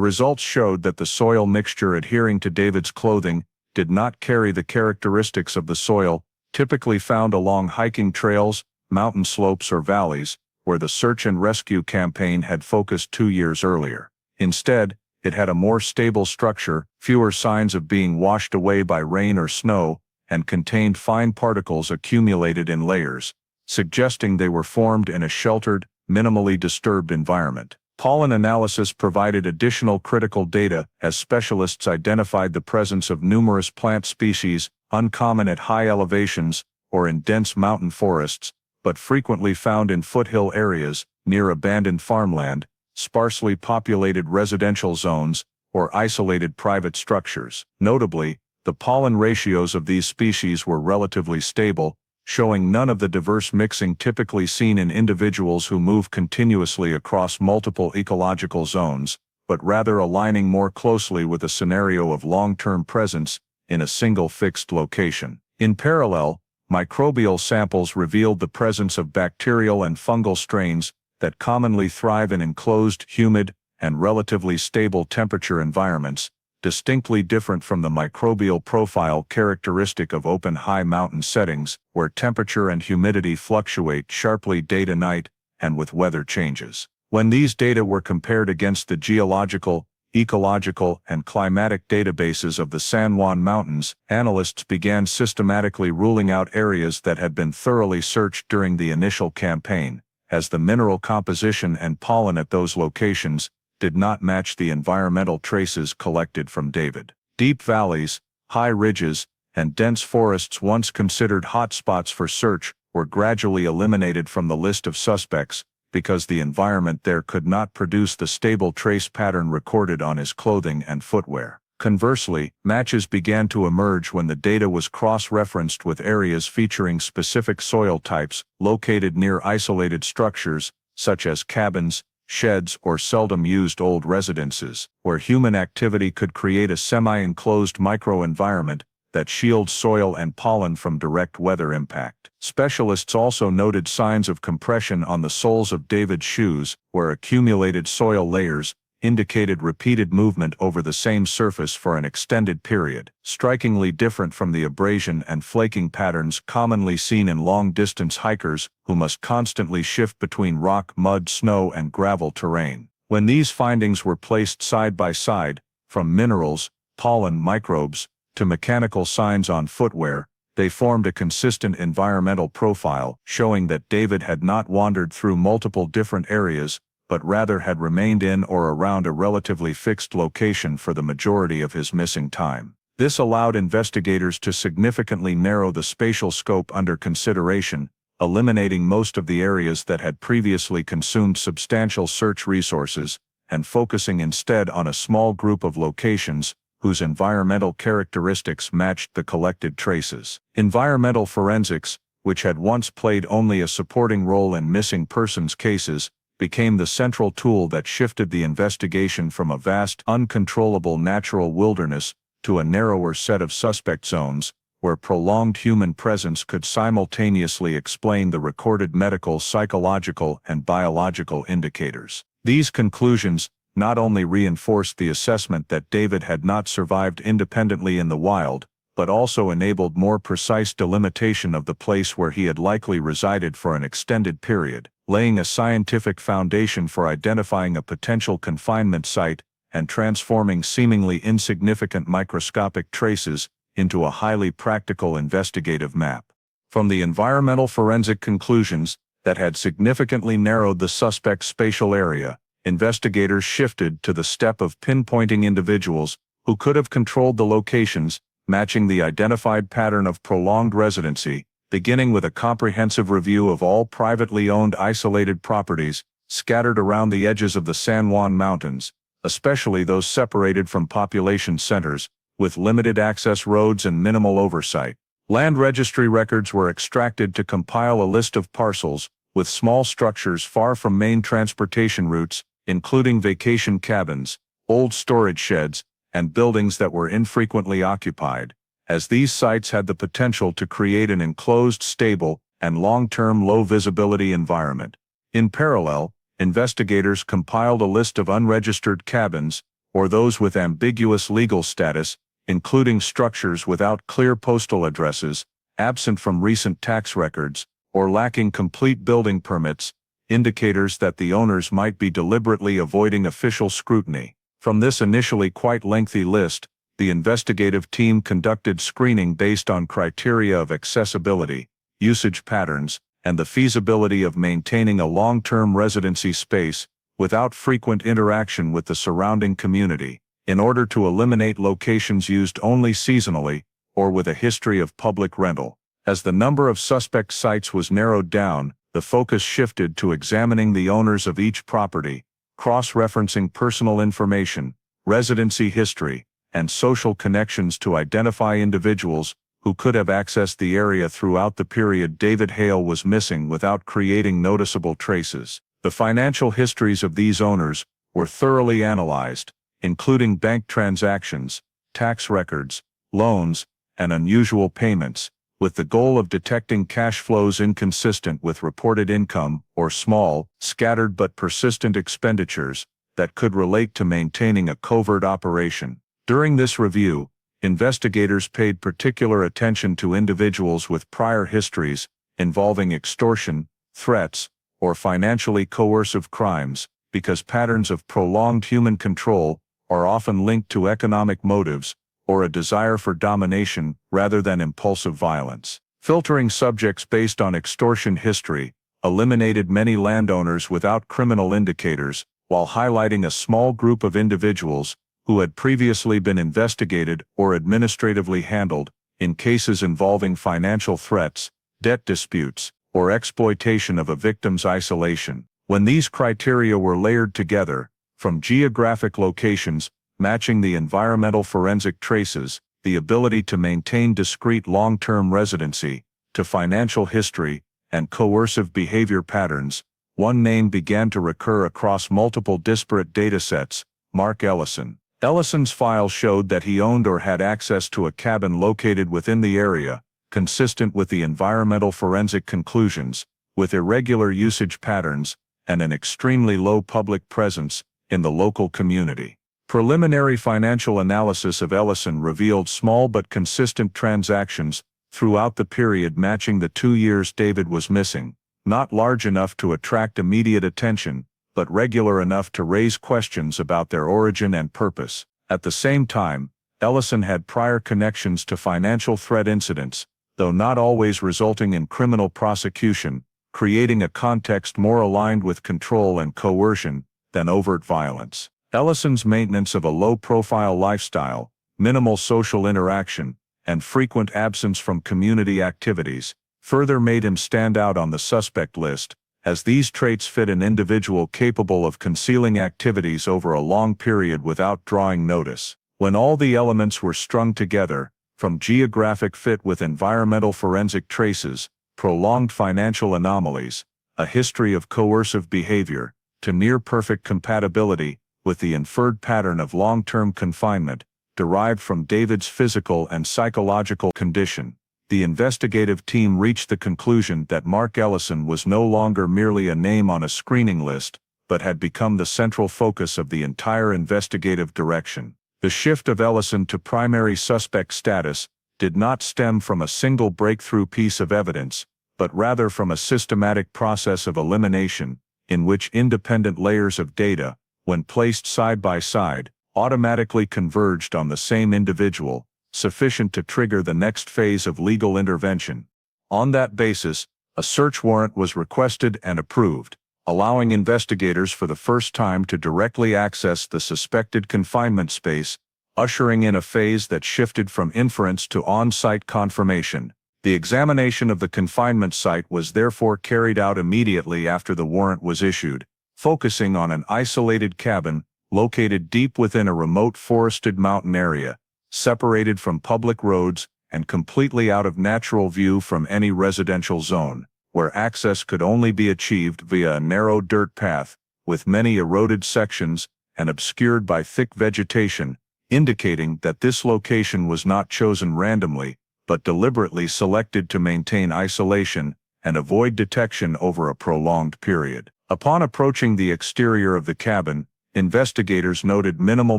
results showed that the soil mixture adhering to David's clothing did not carry the characteristics of the soil typically found along hiking trails, mountain slopes, or valleys, where the search and rescue campaign had focused 2 years earlier. Instead, it had a more stable structure, fewer signs of being washed away by rain or snow, and contained fine particles accumulated in layers, suggesting they were formed in a sheltered, minimally disturbed environment. Pollen analysis provided additional critical data as specialists identified the presence of numerous plant species, uncommon at high elevations or in dense mountain forests, but frequently found in foothill areas, near abandoned farmland, sparsely populated residential zones, or isolated private structures. Notably, the pollen ratios of these species were relatively stable, showing none of the diverse mixing typically seen in individuals who move continuously across multiple ecological zones, but rather aligning more closely with a scenario of long-term presence in a single fixed location. In parallel, microbial samples revealed the presence of bacterial and fungal strains that commonly thrive in enclosed, humid, and relatively stable temperature environments, distinctly different from the microbial profile characteristic of open high mountain settings, where temperature and humidity fluctuate sharply day to night and with weather changes. When these data were compared against the geological, ecological, and climatic databases of the San Juan Mountains, analysts began systematically ruling out areas that had been thoroughly searched during the initial campaign, as the mineral composition and pollen at those locations did not match the environmental traces collected from David. Deep valleys, high ridges, and dense forests once considered hotspots for search were gradually eliminated from the list of suspects because the environment there could not produce the stable trace pattern recorded on his clothing and footwear. Conversely, matches began to emerge when the data was cross-referenced with areas featuring specific soil types located near isolated structures, such as cabins, sheds, or seldom-used old residences, where human activity could create a semi-enclosed microenvironment that shields soil and pollen from direct weather impact. Specialists also noted signs of compression on the soles of David's shoes, where accumulated soil layers indicated repeated movement over the same surface for an extended period, strikingly different from the abrasion and flaking patterns commonly seen in long-distance hikers who must constantly shift between rock, mud, snow, and gravel terrain. When these findings were placed side by side, from minerals, pollen, microbes, to mechanical signs on footwear, they formed a consistent environmental profile, showing that David had not wandered through multiple different areas, but rather had remained in or around a relatively fixed location for the majority of his missing time. This allowed investigators to significantly narrow the spatial scope under consideration, eliminating most of the areas that had previously consumed substantial search resources, and focusing instead on a small group of locations whose environmental characteristics matched the collected traces. Environmental forensics, which had once played only a supporting role in missing persons cases, became the central tool that shifted the investigation from a vast, uncontrollable natural wilderness to a narrower set of suspect zones, where prolonged human presence could simultaneously explain the recorded medical, psychological, and biological indicators. These conclusions not only reinforced the assessment that David had not survived independently in the wild, but also enabled more precise delimitation of the place where he had likely resided for an extended period, laying a scientific foundation for identifying a potential confinement site and transforming seemingly insignificant microscopic traces into a highly practical investigative map. From the environmental forensic conclusions that had significantly narrowed the suspect's spatial area, investigators shifted to the step of pinpointing individuals who could have controlled the locations, matching the identified pattern of prolonged residency, beginning with a comprehensive review of all privately owned isolated properties scattered around the edges of the San Juan Mountains, especially those separated from population centers, with limited access roads and minimal oversight. Land registry records were extracted to compile a list of parcels, with small structures far from main transportation routes, including vacation cabins, old storage sheds, and buildings that were infrequently occupied, as these sites had the potential to create an enclosed, stable, and long-term low-visibility environment. In parallel, investigators compiled a list of unregistered cabins, or those with ambiguous legal status, including structures without clear postal addresses, absent from recent tax records, or lacking complete building permits, indicators that the owners might be deliberately avoiding official scrutiny. From this initially quite lengthy list, the investigative team conducted screening based on criteria of accessibility, usage patterns, and the feasibility of maintaining a long-term residency space without frequent interaction with the surrounding community, in order to eliminate locations used only seasonally or with a history of public rental. As the number of suspect sites was narrowed down, the focus shifted to examining the owners of each property, cross-referencing personal information, residency history, and social connections to identify individuals who could have accessed the area throughout the period David Hale was missing without creating noticeable traces. The financial histories of these owners were thoroughly analyzed, including bank transactions, tax records, loans, and unusual payments, with the goal of detecting cash flows inconsistent with reported income or small, scattered but persistent expenditures that could relate to maintaining a covert operation. During this review, investigators paid particular attention to individuals with prior histories involving extortion, threats, or financially coercive crimes, because patterns of prolonged human control are often linked to economic motives or a desire for domination rather than impulsive violence. Filtering subjects based on extortion history eliminated many landowners without criminal indicators, while highlighting a small group of individuals who had previously been investigated or administratively handled in cases involving financial threats, debt disputes, or exploitation of a victim's isolation. When these criteria were layered together, from geographic locations matching the environmental forensic traces, the ability to maintain discrete long-term residency, to financial history and coercive behavior patterns, one name began to recur across multiple disparate datasets: Mark Ellison. Ellison's file showed that he owned or had access to a cabin located within the area, consistent with the environmental forensic conclusions, with irregular usage patterns and an extremely low public presence in the local community. Preliminary financial analysis of Ellison revealed small but consistent transactions throughout the period matching the 2 years David was missing, not large enough to attract immediate attention, but regular enough to raise questions about their origin and purpose. At the same time, Ellison had prior connections to financial threat incidents, though not always resulting in criminal prosecution, creating a context more aligned with control and coercion than overt violence. Ellison's maintenance of a low-profile lifestyle, minimal social interaction, and frequent absence from community activities further made him stand out on the suspect list, as these traits fit an individual capable of concealing activities over a long period without drawing notice. When all the elements were strung together, from geographic fit with environmental forensic traces, prolonged financial anomalies, a history of coercive behavior, to near-perfect compatibility with the inferred pattern of long-term confinement derived from David's physical and psychological condition, the investigative team reached the conclusion that Mark Ellison was no longer merely a name on a screening list, but had become the central focus of the entire investigative direction. The shift of Ellison to primary suspect status did not stem from a single breakthrough piece of evidence, but rather from a systematic process of elimination, in which independent layers of data, when placed side by side, automatically converged on the same individual, sufficient to trigger the next phase of legal intervention. On that basis, a search warrant was requested and approved, allowing investigators for the first time to directly access the suspected confinement space, ushering in a phase that shifted from inference to on-site confirmation. The examination of the confinement site was therefore carried out immediately after the warrant was issued, focusing on an isolated cabin located deep within a remote forested mountain area, separated from public roads and completely out of natural view from any residential zone. where access could only be achieved via a narrow dirt path, with many eroded sections and obscured by thick vegetation, indicating that this location was not chosen randomly, but deliberately selected to maintain isolation and avoid detection over a prolonged period. Upon approaching the exterior of the cabin, investigators noted minimal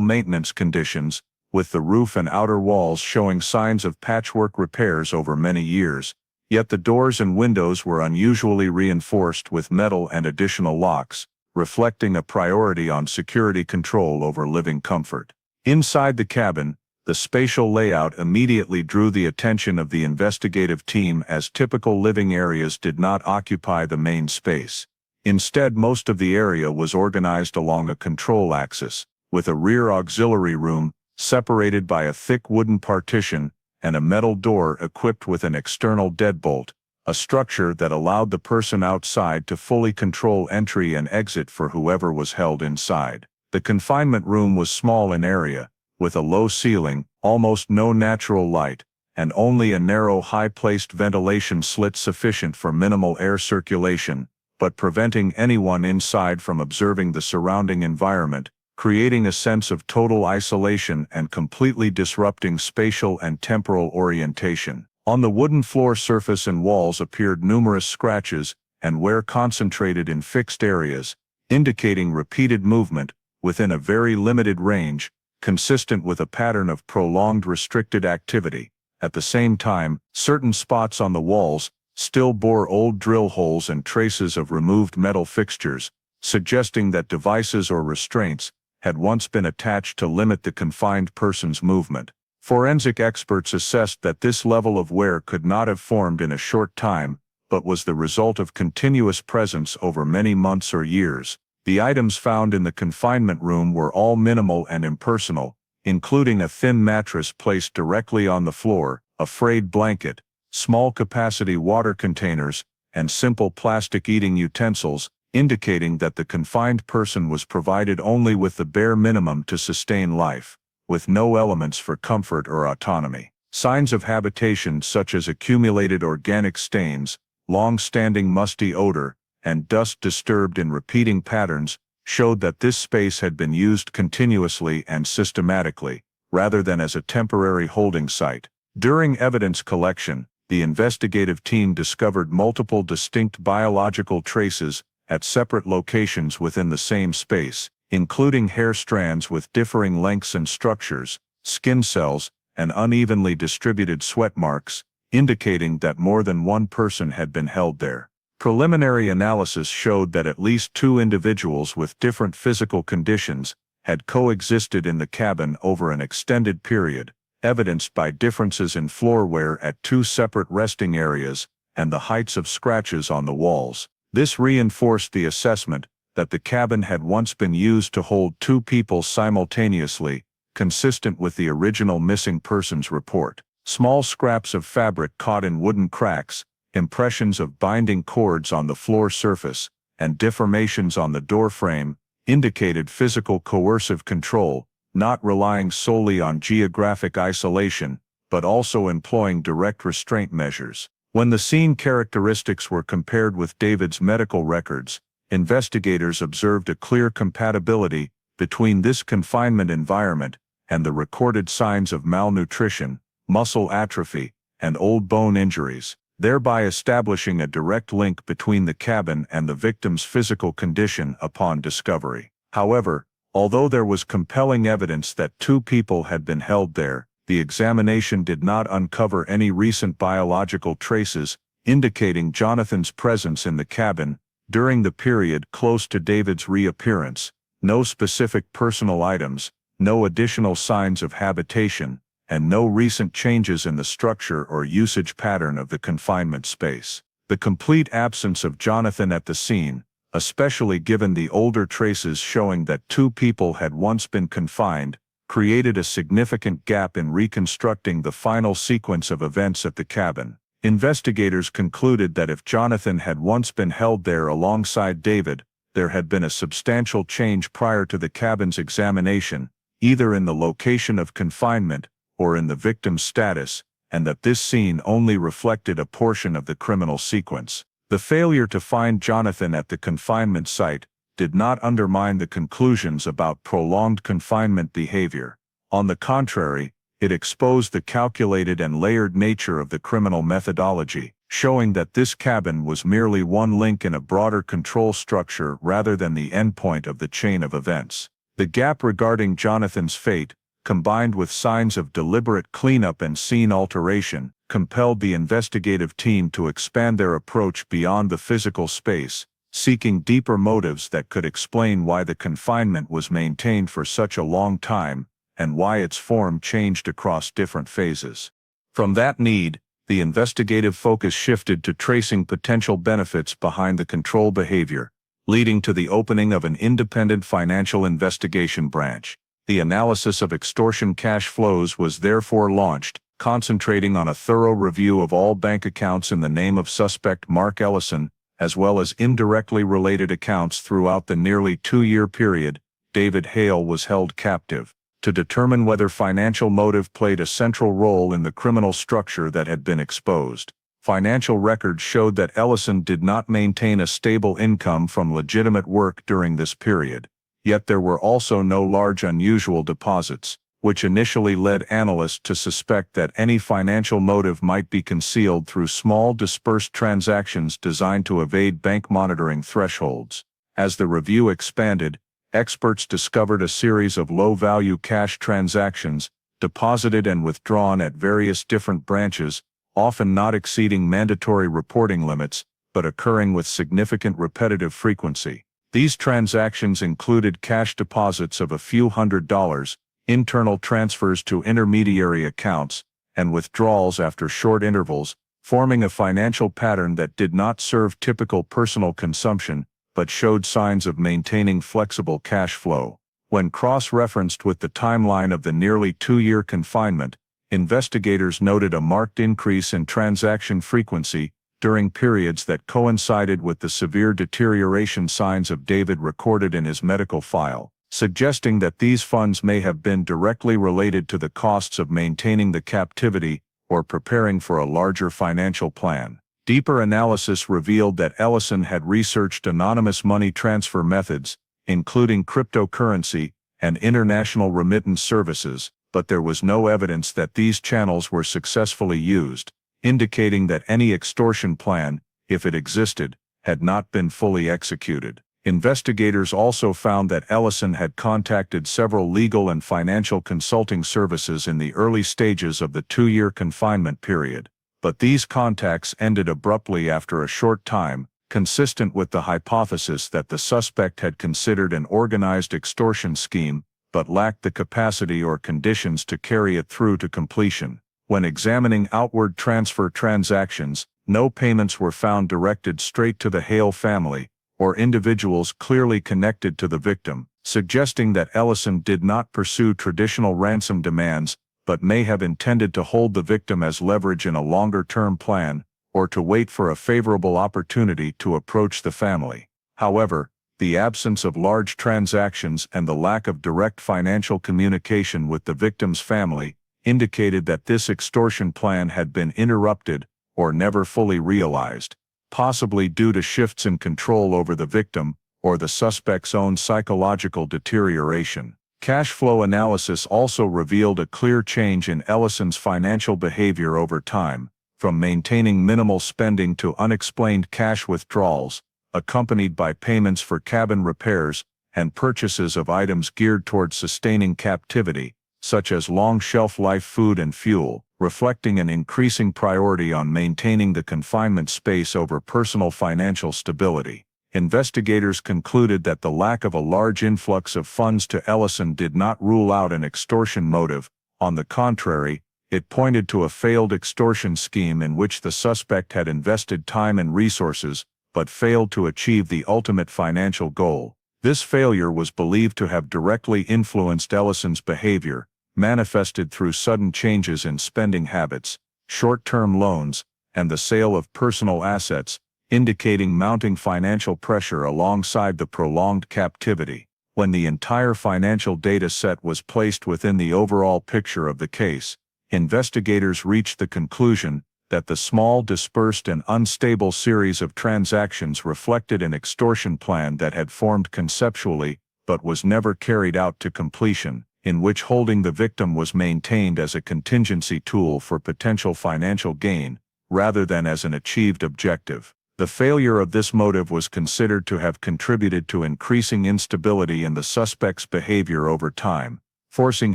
maintenance conditions, with the roof and outer walls showing signs of patchwork repairs over many years, yet the doors and windows were unusually reinforced with metal and additional locks, reflecting a priority on security control over living comfort. Inside the cabin, the spatial layout immediately drew the attention of the investigative team, as typical living areas did not occupy the main space. Instead, most of the area was organized along a control axis, with a rear auxiliary room separated by a thick wooden partition and a metal door equipped with an external deadbolt, a structure that allowed the person outside to fully control entry and exit for whoever was held inside. The confinement room was small in area, with a low ceiling, almost no natural light, and only a narrow high-placed ventilation slit sufficient for minimal air circulation, but preventing anyone inside from observing the surrounding environment, creating a sense of total isolation and completely disrupting spatial and temporal orientation. On the wooden floor surface and walls appeared numerous scratches and wear concentrated in fixed areas, indicating repeated movement within a very limited range, consistent with a pattern of prolonged restricted activity. At the same time, certain spots on the walls still bore old drill holes and traces of removed metal fixtures, suggesting that devices or restraints had once been attached to limit the confined person's movement. Forensic experts assessed that this level of wear could not have formed in a short time, but was the result of continuous presence over many months or years. The items found in the confinement room were all minimal and impersonal, including a thin mattress placed directly on the floor, a frayed blanket, small capacity water containers, and simple plastic eating utensils, indicating that the confined person was provided only with the bare minimum to sustain life, with no elements for comfort or autonomy. Signs of habitation such as accumulated organic stains, long-standing musty odor, and dust disturbed in repeating patterns showed that this space had been used continuously and systematically, rather than as a temporary holding site. During evidence collection, the investigative team discovered multiple distinct biological traces at separate locations within the same space, including hair strands with differing lengths and structures, skin cells, and unevenly distributed sweat marks, indicating that more than one person had been held there. Preliminary analysis showed that at least 2 individuals with different physical conditions had coexisted in the cabin over an extended period, evidenced by differences in floor wear at 2 separate resting areas and the heights of scratches on the walls. This reinforced the assessment that the cabin had once been used to hold 2 people simultaneously, consistent with the original missing persons report. Small scraps of fabric caught in wooden cracks, impressions of binding cords on the floor surface, and deformations on the door frame indicated physical coercive control, not relying solely on geographic isolation, but also employing direct restraint measures. When the scene characteristics were compared with David's medical records, investigators observed a clear compatibility between this confinement environment and the recorded signs of malnutrition, muscle atrophy, and old bone injuries, thereby establishing a direct link between the cabin and the victim's physical condition upon discovery. However, although there was compelling evidence that 2 people had been held there, the examination did not uncover any recent biological traces indicating Jonathan's presence in the cabin during the period close to David's reappearance. No specific personal items, no additional signs of habitation, and no recent changes in the structure or usage pattern of the confinement space. The complete absence of Jonathan at the scene, especially given the older traces showing that 2 people had once been confined, created a significant gap in reconstructing the final sequence of events at the cabin. Investigators concluded that if Jonathan had once been held there alongside David, there had been a substantial change prior to the cabin's examination, either in the location of confinement or in the victim's status, and that this scene only reflected a portion of the criminal sequence. The failure to find Jonathan at the confinement site did not undermine the conclusions about prolonged confinement behavior. On the contrary, it exposed the calculated and layered nature of the criminal methodology, showing that this cabin was merely one link in a broader control structure rather than the endpoint of the chain of events. The gap regarding Jonathan's fate, combined with signs of deliberate cleanup and scene alteration, compelled the investigative team to expand their approach beyond the physical space, seeking deeper motives that could explain why the confinement was maintained for such a long time, and why its form changed across different phases. From that need, the investigative focus shifted to tracing potential benefits behind the control behavior, leading to the opening of an independent financial investigation branch. The analysis of extortion cash flows was therefore launched, concentrating on a thorough review of all bank accounts in the name of suspect Mark Ellison, as well as indirectly related accounts throughout the nearly 2-year period David Hale was held captive, to determine whether financial motive played a central role in the criminal structure that had been exposed. Financial records showed that Ellison did not maintain a stable income from legitimate work during this period, yet there were also no large unusual deposits, which initially led analysts to suspect that any financial motive might be concealed through small dispersed transactions designed to evade bank monitoring thresholds. As the review expanded, experts discovered a series of low-value cash transactions, deposited and withdrawn at various different branches, often not exceeding mandatory reporting limits, but occurring with significant repetitive frequency. These transactions included cash deposits of a few $100s, internal transfers to intermediary accounts, and withdrawals after short intervals, forming a financial pattern that did not serve typical personal consumption, but showed signs of maintaining flexible cash flow. When cross-referenced with the timeline of the nearly 2-year confinement, investigators noted a marked increase in transaction frequency during periods that coincided with the severe deterioration signs of David recorded in his medical file, suggesting that these funds may have been directly related to the costs of maintaining the captivity or preparing for a larger financial plan. Deeper analysis revealed that Ellison had researched anonymous money transfer methods, including cryptocurrency and international remittance services, but there was no evidence that these channels were successfully used, indicating that any extortion plan, if it existed, had not been fully executed. Investigators also found that Ellison had contacted several legal and financial consulting services in the early stages of the 2-year confinement period, but these contacts ended abruptly after a short time, consistent with the hypothesis that the suspect had considered an organized extortion scheme, but lacked the capacity or conditions to carry it through to completion. When examining outward transfer transactions, no payments were found directed straight to the Hale family, or individuals clearly connected to the victim, suggesting that Ellison did not pursue traditional ransom demands, but may have intended to hold the victim as leverage in a longer-term plan, or to wait for a favorable opportunity to approach the family. However, the absence of large transactions and the lack of direct financial communication with the victim's family indicated that this extortion plan had been interrupted or never fully realized, possibly due to shifts in control over the victim or the suspect's own psychological deterioration. Cash flow analysis also revealed a clear change in Ellison's financial behavior over time, from maintaining minimal spending to unexplained cash withdrawals, accompanied by payments for cabin repairs and purchases of items geared towards sustaining captivity, such as long shelf-life food and fuel, reflecting an increasing priority on maintaining the confinement space over personal financial stability. Investigators concluded that the lack of a large influx of funds to Ellison did not rule out an extortion motive. On the contrary, it pointed to a failed extortion scheme in which the suspect had invested time and resources, but failed to achieve the ultimate financial goal. This failure was believed to have directly influenced Ellison's behavior, manifested through sudden changes in spending habits, short-term loans, and the sale of personal assets, indicating mounting financial pressure alongside the prolonged captivity. When the entire financial data set was placed within the overall picture of the case, investigators reached the conclusion that the small, dispersed and unstable series of transactions reflected an extortion plan that had formed conceptually, but was never carried out to completion, in which holding the victim was maintained as a contingency tool for potential financial gain, rather than as an achieved objective. The failure of this motive was considered to have contributed to increasing instability in the suspect's behavior over time, forcing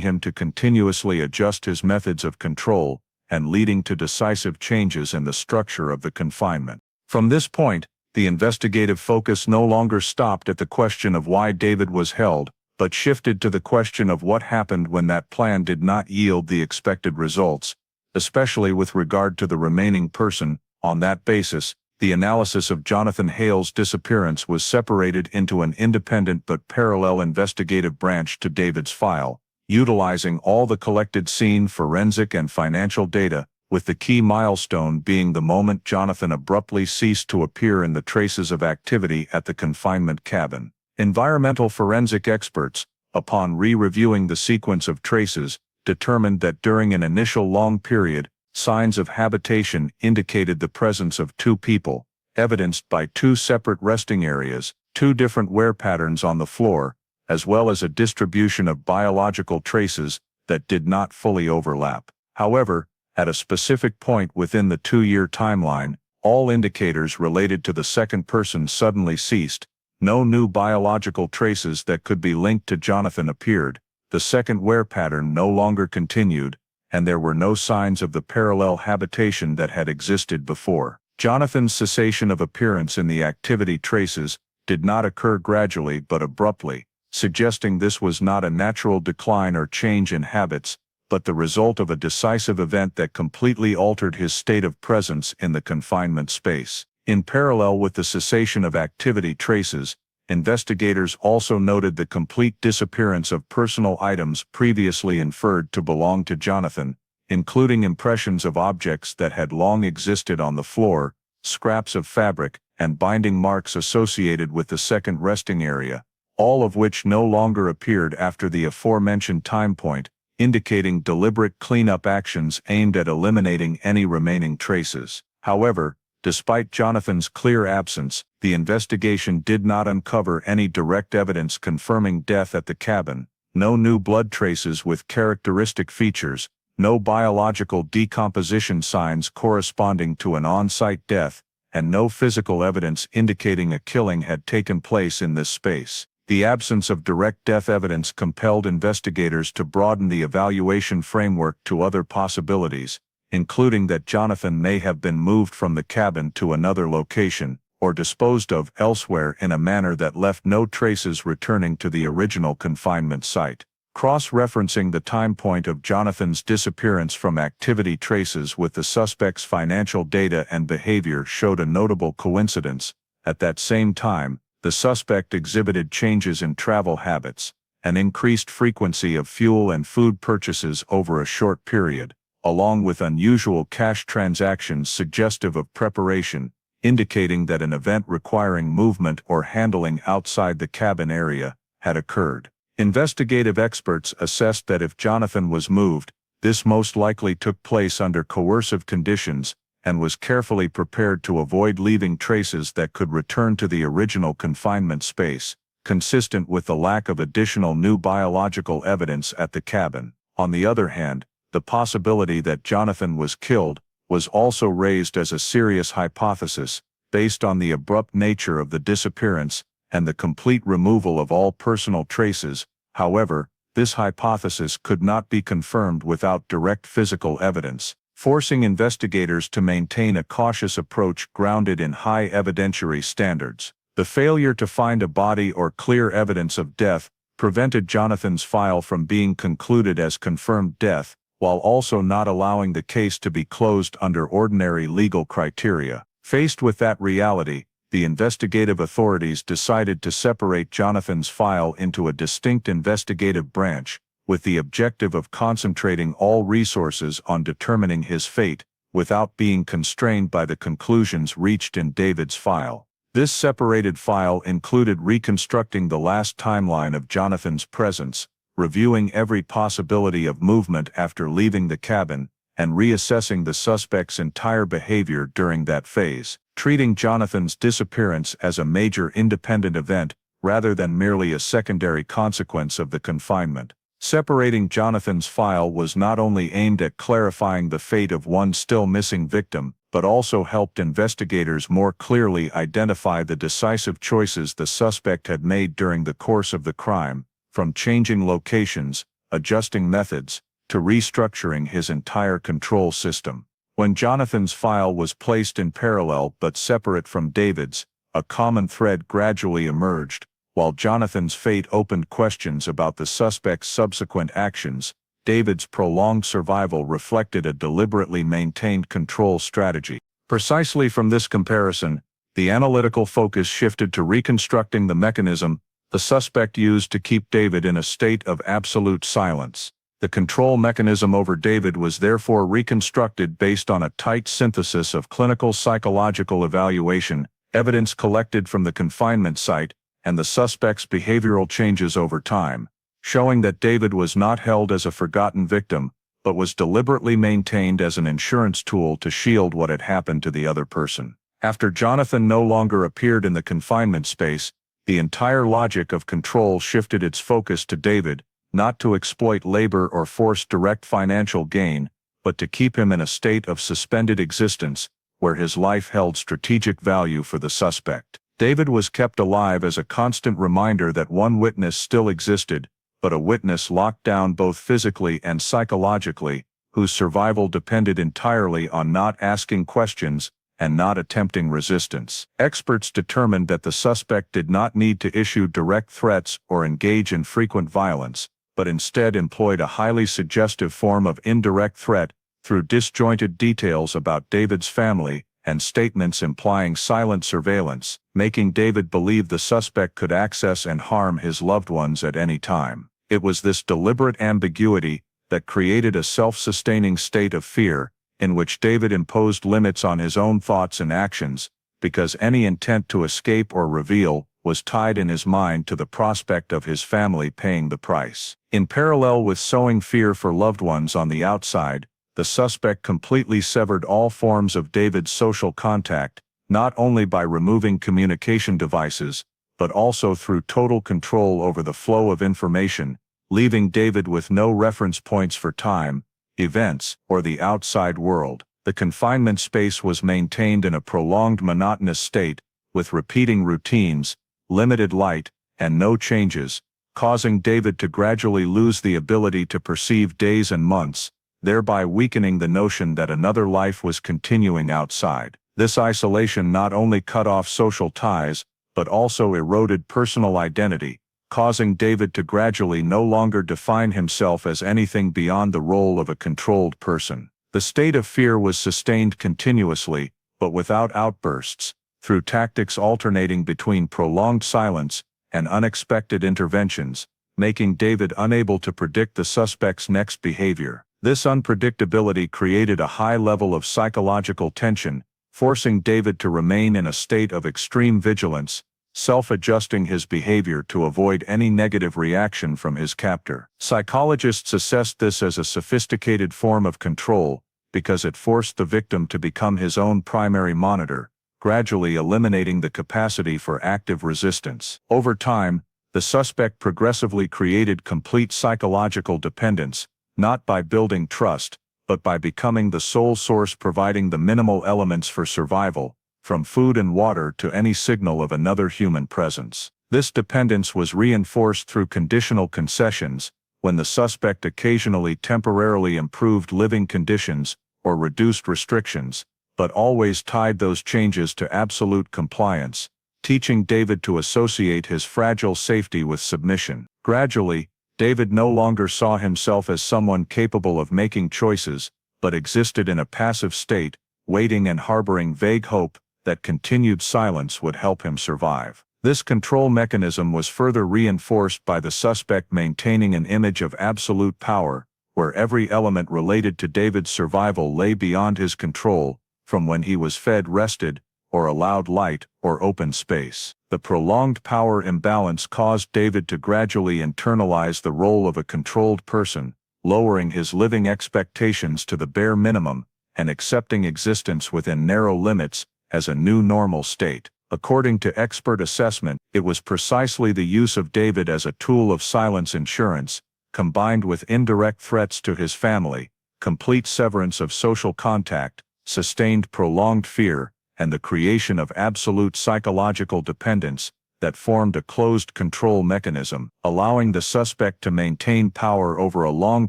him to continuously adjust his methods of control, and leading to decisive changes in the structure of the confinement. From this point, the investigative focus no longer stopped at the question of why David was held, but shifted to the question of what happened when that plan did not yield the expected results, especially with regard to the remaining person. On that basis, the analysis of Jonathan Hale's disappearance was separated into an independent but parallel investigative branch to David's file, utilizing all the collected scene, forensic and financial data, with the key milestone being the moment Jonathan abruptly ceased to appear in the traces of activity at the confinement cabin. Environmental forensic experts, upon re-reviewing the sequence of traces, determined that during an initial long period, signs of habitation indicated the presence of two people, evidenced by two separate resting areas, two different wear patterns on the floor, as well as a distribution of biological traces that did not fully overlap. However, at a specific point within the 2-year timeline, all indicators related to the second person suddenly ceased. No new biological traces that could be linked to Jonathan appeared, the second wear pattern no longer continued, and there were no signs of the parallel habitation that had existed before. Jonathan's cessation of appearance in the activity traces did not occur gradually but abruptly, suggesting this was not a natural decline or change in habits, but the result of a decisive event that completely altered his state of presence in the confinement space. In parallel with the cessation of activity traces, investigators also noted the complete disappearance of personal items previously inferred to belong to Jonathan, including impressions of objects that had long existed on the floor, scraps of fabric, and binding marks associated with the second resting area, all of which no longer appeared after the aforementioned time point, indicating deliberate cleanup actions aimed at eliminating any remaining traces. However, despite Jonathan's clear absence, the investigation did not uncover any direct evidence confirming death at the cabin, no new blood traces with characteristic features, no biological decomposition signs corresponding to an on-site death, and no physical evidence indicating a killing had taken place in this space. The absence of direct death evidence compelled investigators to broaden the evaluation framework to other possibilities, including that Jonathan may have been moved from the cabin to another location, or disposed of elsewhere in a manner that left no traces returning to the original confinement site. Cross-referencing the time point of Jonathan's disappearance from activity traces with the suspect's financial data and behavior showed a notable coincidence. At that same time, the suspect exhibited changes in travel habits, an increased frequency of fuel and food purchases over a short period, along with unusual cash transactions suggestive of preparation, indicating that an event requiring movement or handling outside the cabin area had occurred. Investigative experts assessed that if Jonathan was moved, this most likely took place under coercive conditions and was carefully prepared to avoid leaving traces that could return to the original confinement space, consistent with the lack of additional new biological evidence at the cabin. On the other hand, the possibility that Jonathan was killed was also raised as a serious hypothesis, based on the abrupt nature of the disappearance and the complete removal of all personal traces. However, this hypothesis could not be confirmed without direct physical evidence, forcing investigators to maintain a cautious approach grounded in high evidentiary standards. The failure to find a body or clear evidence of death prevented Jonathan's file from being concluded as confirmed death, while also not allowing the case to be closed under ordinary legal criteria. Faced with that reality, the investigative authorities decided to separate Jonathan's file into a distinct investigative branch, with the objective of concentrating all resources on determining his fate, without being constrained by the conclusions reached in David's file. This separated file included reconstructing the last timeline of Jonathan's presence, reviewing every possibility of movement after leaving the cabin, and reassessing the suspect's entire behavior during that phase, treating Jonathan's disappearance as a major independent event rather than merely a secondary consequence of the confinement. Separating Jonathan's file was not only aimed at clarifying the fate of one still missing victim, but also helped investigators more clearly identify the decisive choices the suspect had made during the course of the crime, from changing locations, adjusting methods, to restructuring his entire control system. When Jonathan's file was placed in parallel but separate from David's, a common thread gradually emerged. While Jonathan's fate opened questions about the suspect's subsequent actions, David's prolonged survival reflected a deliberately maintained control strategy. Precisely from this comparison, the analytical focus shifted to reconstructing the mechanism the suspect used to keep David in a state of absolute silence. The control mechanism over David was therefore reconstructed based on a tight synthesis of clinical psychological evaluation, evidence collected from the confinement site, and the suspect's behavioral changes over time, showing that David was not held as a forgotten victim, but was deliberately maintained as an insurance tool to shield what had happened to the other person. After Jonathan no longer appeared in the confinement space, the entire logic of control shifted its focus to David, not to exploit labor or force direct financial gain, but to keep him in a state of suspended existence, where his life held strategic value for the suspect. David was kept alive as a constant reminder that one witness still existed, but a witness locked down both physically and psychologically, whose survival depended entirely on not asking questions and not attempting resistance. Experts determined that the suspect did not need to issue direct threats or engage in frequent violence, but instead employed a highly suggestive form of indirect threat through disjointed details about David's family and statements implying silent surveillance, making David believe the suspect could access and harm his loved ones at any time. It was this deliberate ambiguity that created a self-sustaining state of fear, in which David imposed limits on his own thoughts and actions, because any intent to escape or reveal was tied in his mind to the prospect of his family paying the price. In parallel with sowing fear for loved ones on the outside, the suspect completely severed all forms of David's social contact, not only by removing communication devices, but also through total control over the flow of information, leaving David with no reference points for time, events, or the outside world. The confinement space was maintained in a prolonged monotonous state, with repeating routines, limited light, and no changes, causing David to gradually lose the ability to perceive days and months, thereby weakening the notion that another life was continuing outside. This isolation not only cut off social ties, but also eroded personal identity, causing David to gradually no longer define himself as anything beyond the role of a controlled person. The state of fear was sustained continuously, but without outbursts, through tactics alternating between prolonged silence and unexpected interventions, making David unable to predict the suspect's next behavior. This unpredictability created a high level of psychological tension, forcing David to remain in a state of extreme vigilance, self-adjusting his behavior to avoid any negative reaction from his captor. Psychologists assessed this as a sophisticated form of control, because it forced the victim to become his own primary monitor, gradually eliminating the capacity for active resistance. Over time, the suspect progressively created complete psychological dependence, not by building trust, but by becoming the sole source providing the minimal elements for survival, from food and water to any signal of another human presence. This dependence was reinforced through conditional concessions, when the suspect occasionally temporarily improved living conditions or reduced restrictions, but always tied those changes to absolute compliance, teaching David to associate his fragile safety with submission. Gradually, David no longer saw himself as someone capable of making choices, but existed in a passive state, waiting and harboring vague hope that continued silence would help him survive. This control mechanism was further reinforced by the suspect maintaining an image of absolute power, where every element related to David's survival lay beyond his control, from when he was fed, rested, or allowed light or open space. The prolonged power imbalance caused David to gradually internalize the role of a controlled person, lowering his living expectations to the bare minimum and accepting existence within narrow limits as a new normal state. According to expert assessment, it was precisely the use of David as a tool of silence insurance, combined with indirect threats to his family, complete severance of social contact, sustained prolonged fear, and the creation of absolute psychological dependence, that formed a closed control mechanism, allowing the suspect to maintain power over a long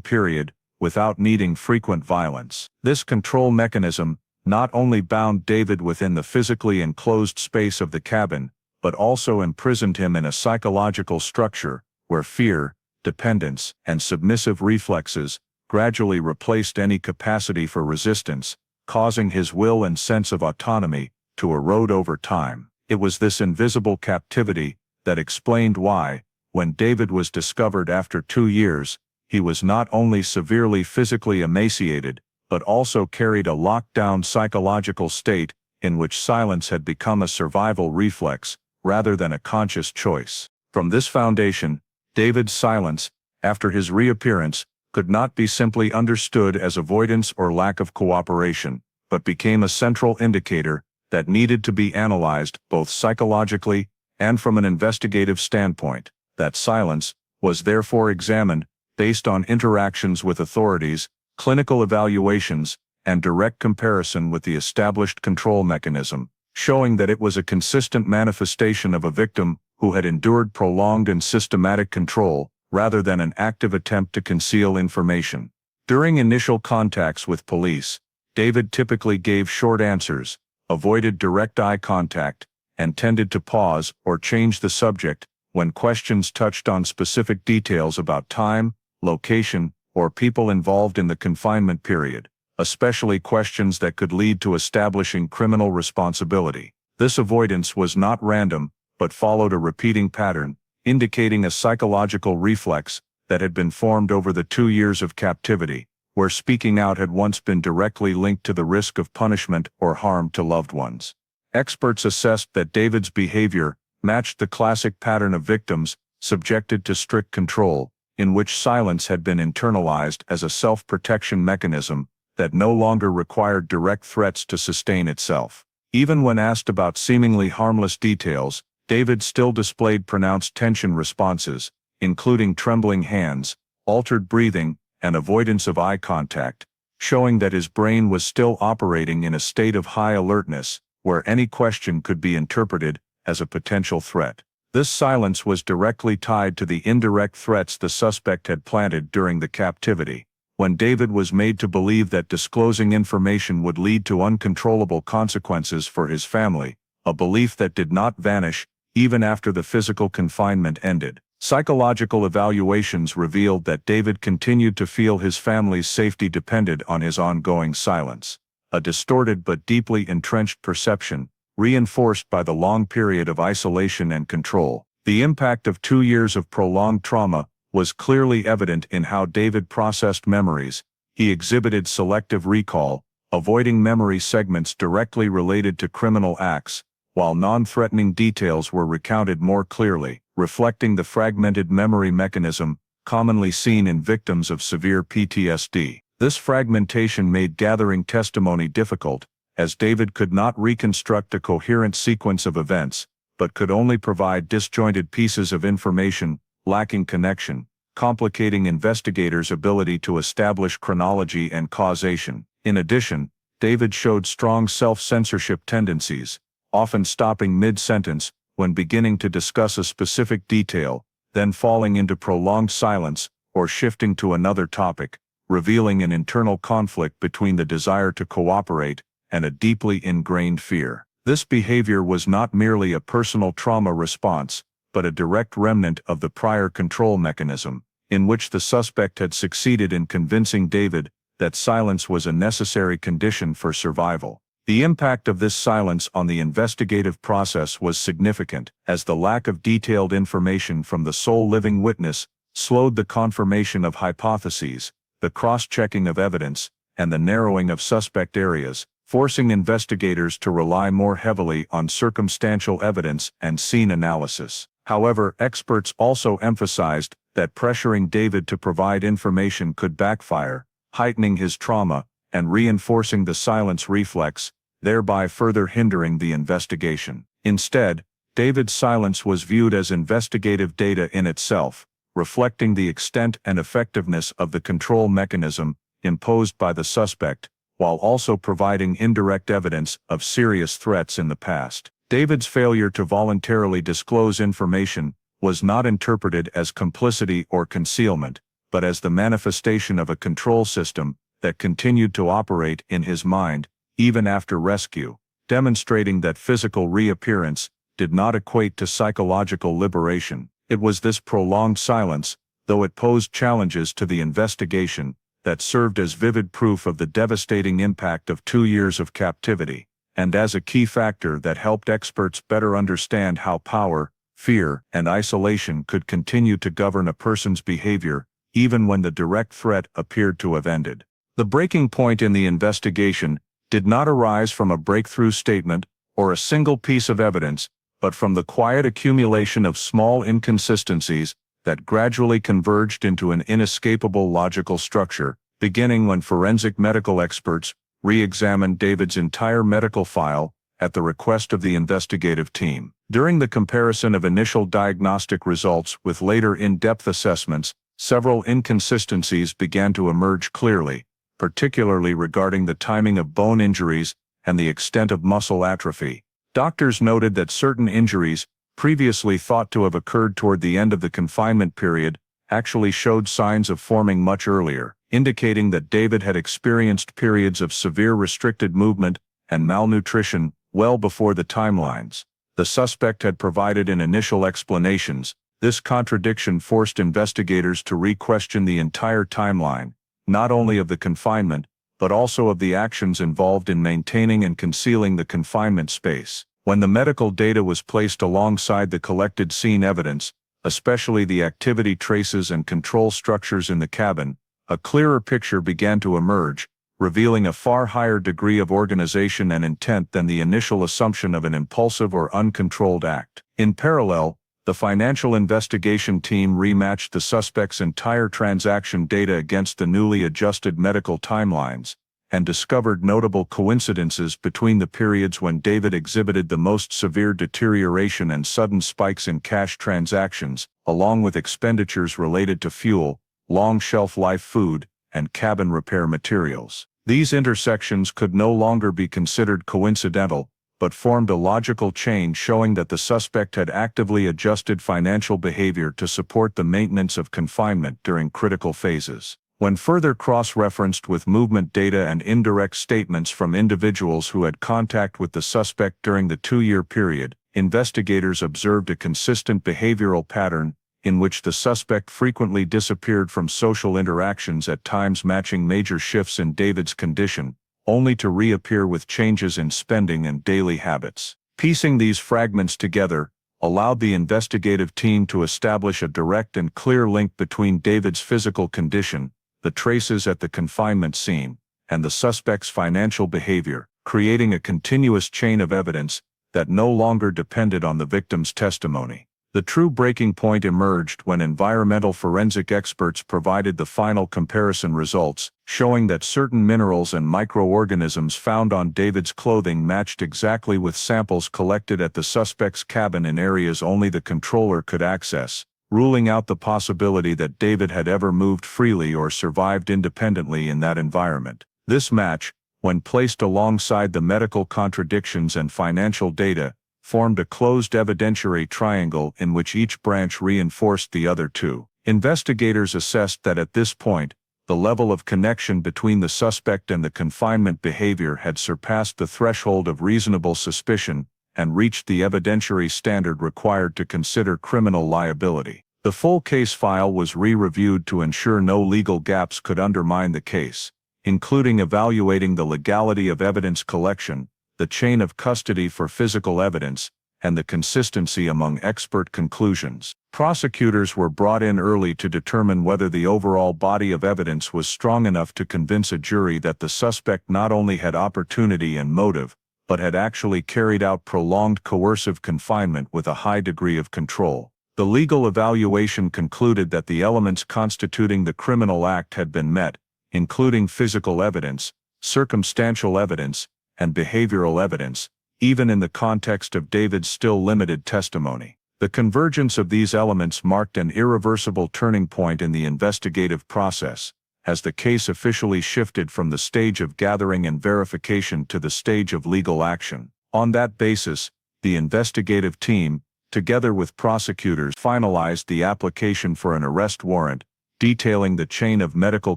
period without needing frequent violence. This control mechanism not only bound David within the physically enclosed space of the cabin, but also imprisoned him in a psychological structure where fear, dependence, and submissive reflexes gradually replaced any capacity for resistance, causing his will and sense of autonomy to erode over time. It was this invisible captivity that explained why, when David was discovered after 2 years, he was not only severely physically emaciated, but also carried a locked-down psychological state in which silence had become a survival reflex rather than a conscious choice. From this foundation, David's silence, after his reappearance, could not be simply understood as avoidance or lack of cooperation, but became a central indicator that needed to be analyzed both psychologically and from an investigative standpoint. That silence was therefore examined based on interactions with authorities, clinical evaluations, and direct comparison with the established control mechanism, showing that it was a consistent manifestation of a victim who had endured prolonged and systematic control, rather than an active attempt to conceal information. During initial contacts with police, David typically gave short answers, avoided direct eye contact, and tended to pause or change the subject when questions touched on specific details about time, location, or people involved in the confinement period, especially questions that could lead to establishing criminal responsibility. This avoidance was not random, but followed a repeating pattern, indicating a psychological reflex that had been formed over the 2 years of captivity, where speaking out had once been directly linked to the risk of punishment or harm to loved ones. Experts assessed that David's behavior matched the classic pattern of victims subjected to strict control, in which silence had been internalized as a self-protection mechanism that no longer required direct threats to sustain itself. Even when asked about seemingly harmless details, David still displayed pronounced tension responses, including trembling hands, altered breathing, and avoidance of eye contact, showing that his brain was still operating in a state of high alertness, where any question could be interpreted as a potential threat. This silence was directly tied to the indirect threats the suspect had planted during the captivity. When David was made to believe that disclosing information would lead to uncontrollable consequences for his family, a belief that did not vanish even after the physical confinement ended. Psychological evaluations revealed that David continued to feel his family's safety depended on his ongoing silence, a distorted but deeply entrenched perception, reinforced by the long period of isolation and control. The impact of 2 years of prolonged trauma was clearly evident in how David processed memories. He exhibited selective recall, avoiding memory segments directly related to criminal acts, while non-threatening details were recounted more clearly, reflecting the fragmented memory mechanism commonly seen in victims of severe PTSD. This fragmentation made gathering testimony difficult, as David could not reconstruct a coherent sequence of events, but could only provide disjointed pieces of information, lacking connection, complicating investigators' ability to establish chronology and causation. In addition, David showed strong self-censorship tendencies, often stopping mid-sentence when beginning to discuss a specific detail, then falling into prolonged silence or shifting to another topic, revealing an internal conflict between the desire to cooperate and a deeply ingrained fear. This behavior was not merely a personal trauma response, but a direct remnant of the prior control mechanism, in which the suspect had succeeded in convincing David that silence was a necessary condition for survival. The impact of this silence on the investigative process was significant, as the lack of detailed information from the sole living witness slowed the confirmation of hypotheses, the cross-checking of evidence, and the narrowing of suspect areas, forcing investigators to rely more heavily on circumstantial evidence and scene analysis. However, experts also emphasized that pressuring David to provide information could backfire, heightening his trauma and reinforcing the silence reflex, thereby further hindering the investigation. Instead, David's silence was viewed as investigative data in itself, reflecting the extent and effectiveness of the control mechanism imposed by the suspect, while also providing indirect evidence of serious threats in the past. David's failure to voluntarily disclose information was not interpreted as complicity or concealment, but as the manifestation of a control system that continued to operate in his mind, even after rescue, demonstrating that physical reappearance did not equate to psychological liberation. It was this prolonged silence, though it posed challenges to the investigation, that served as vivid proof of the devastating impact of 2 years of captivity, and as a key factor that helped experts better understand how power, fear, and isolation could continue to govern a person's behavior, even when the direct threat appeared to have ended. The breaking point in the investigation did not arise from a breakthrough statement or a single piece of evidence, but from the quiet accumulation of small inconsistencies that gradually converged into an inescapable logical structure, beginning when forensic medical experts re-examined David's entire medical file at the request of the investigative team. During the comparison of initial diagnostic results with later in-depth assessments, several inconsistencies began to emerge clearly, particularly regarding the timing of bone injuries and the extent of muscle atrophy. Doctors noted that certain injuries, previously thought to have occurred toward the end of the confinement period, actually showed signs of forming much earlier, indicating that David had experienced periods of severe restricted movement and malnutrition well before the timelines the suspect had provided in initial explanations. This contradiction forced investigators to re-question the entire timeline, not only of the confinement, but also of the actions involved in maintaining and concealing the confinement space. When the medical data was placed alongside the collected scene evidence, especially the activity traces and control structures in the cabin, a clearer picture began to emerge, revealing a far higher degree of organization and intent than the initial assumption of an impulsive or uncontrolled act. In parallel, the financial investigation team rematched the suspect's entire transaction data against the newly adjusted medical timelines, and discovered notable coincidences between the periods when David exhibited the most severe deterioration and sudden spikes in cash transactions, along with expenditures related to fuel, long shelf-life food, and cabin repair materials. These intersections could no longer be considered coincidental, but formed a logical chain showing that the suspect had actively adjusted financial behavior to support the maintenance of confinement during critical phases. When further cross-referenced with movement data and indirect statements from individuals who had contact with the suspect during the 2-year period, investigators observed a consistent behavioral pattern in which the suspect frequently disappeared from social interactions, at times matching major shifts in David's condition, only to reappear with changes in spending and daily habits. Piecing these fragments together allowed the investigative team to establish a direct and clear link between David's physical condition, the traces at the confinement scene, and the suspect's financial behavior, creating a continuous chain of evidence that no longer depended on the victim's testimony. The true breaking point emerged when environmental forensic experts provided the final comparison results, showing that certain minerals and microorganisms found on David's clothing matched exactly with samples collected at the suspect's cabin in areas only the controller could access, ruling out the possibility that David had ever moved freely or survived independently in that environment. This match, when placed alongside the medical contradictions and financial data, formed a closed evidentiary triangle in which each branch reinforced the other two. Investigators assessed that at this point, the level of connection between the suspect and the confinement behavior had surpassed the threshold of reasonable suspicion and reached the evidentiary standard required to consider criminal liability. The full case file was re-reviewed to ensure no legal gaps could undermine the case, including evaluating the legality of evidence collection, the chain of custody for physical evidence, and the consistency among expert conclusions. Prosecutors were brought in early to determine whether the overall body of evidence was strong enough to convince a jury that the suspect not only had opportunity and motive, but had actually carried out prolonged coercive confinement with a high degree of control. The legal evaluation concluded that the elements constituting the criminal act had been met, including physical evidence, circumstantial evidence, and behavioral evidence, even in the context of David's still limited testimony. The convergence of these elements marked an irreversible turning point in the investigative process, as the case officially shifted from the stage of gathering and verification to the stage of legal action. On that basis, the investigative team, together with prosecutors, finalized the application for an arrest warrant, detailing the chain of medical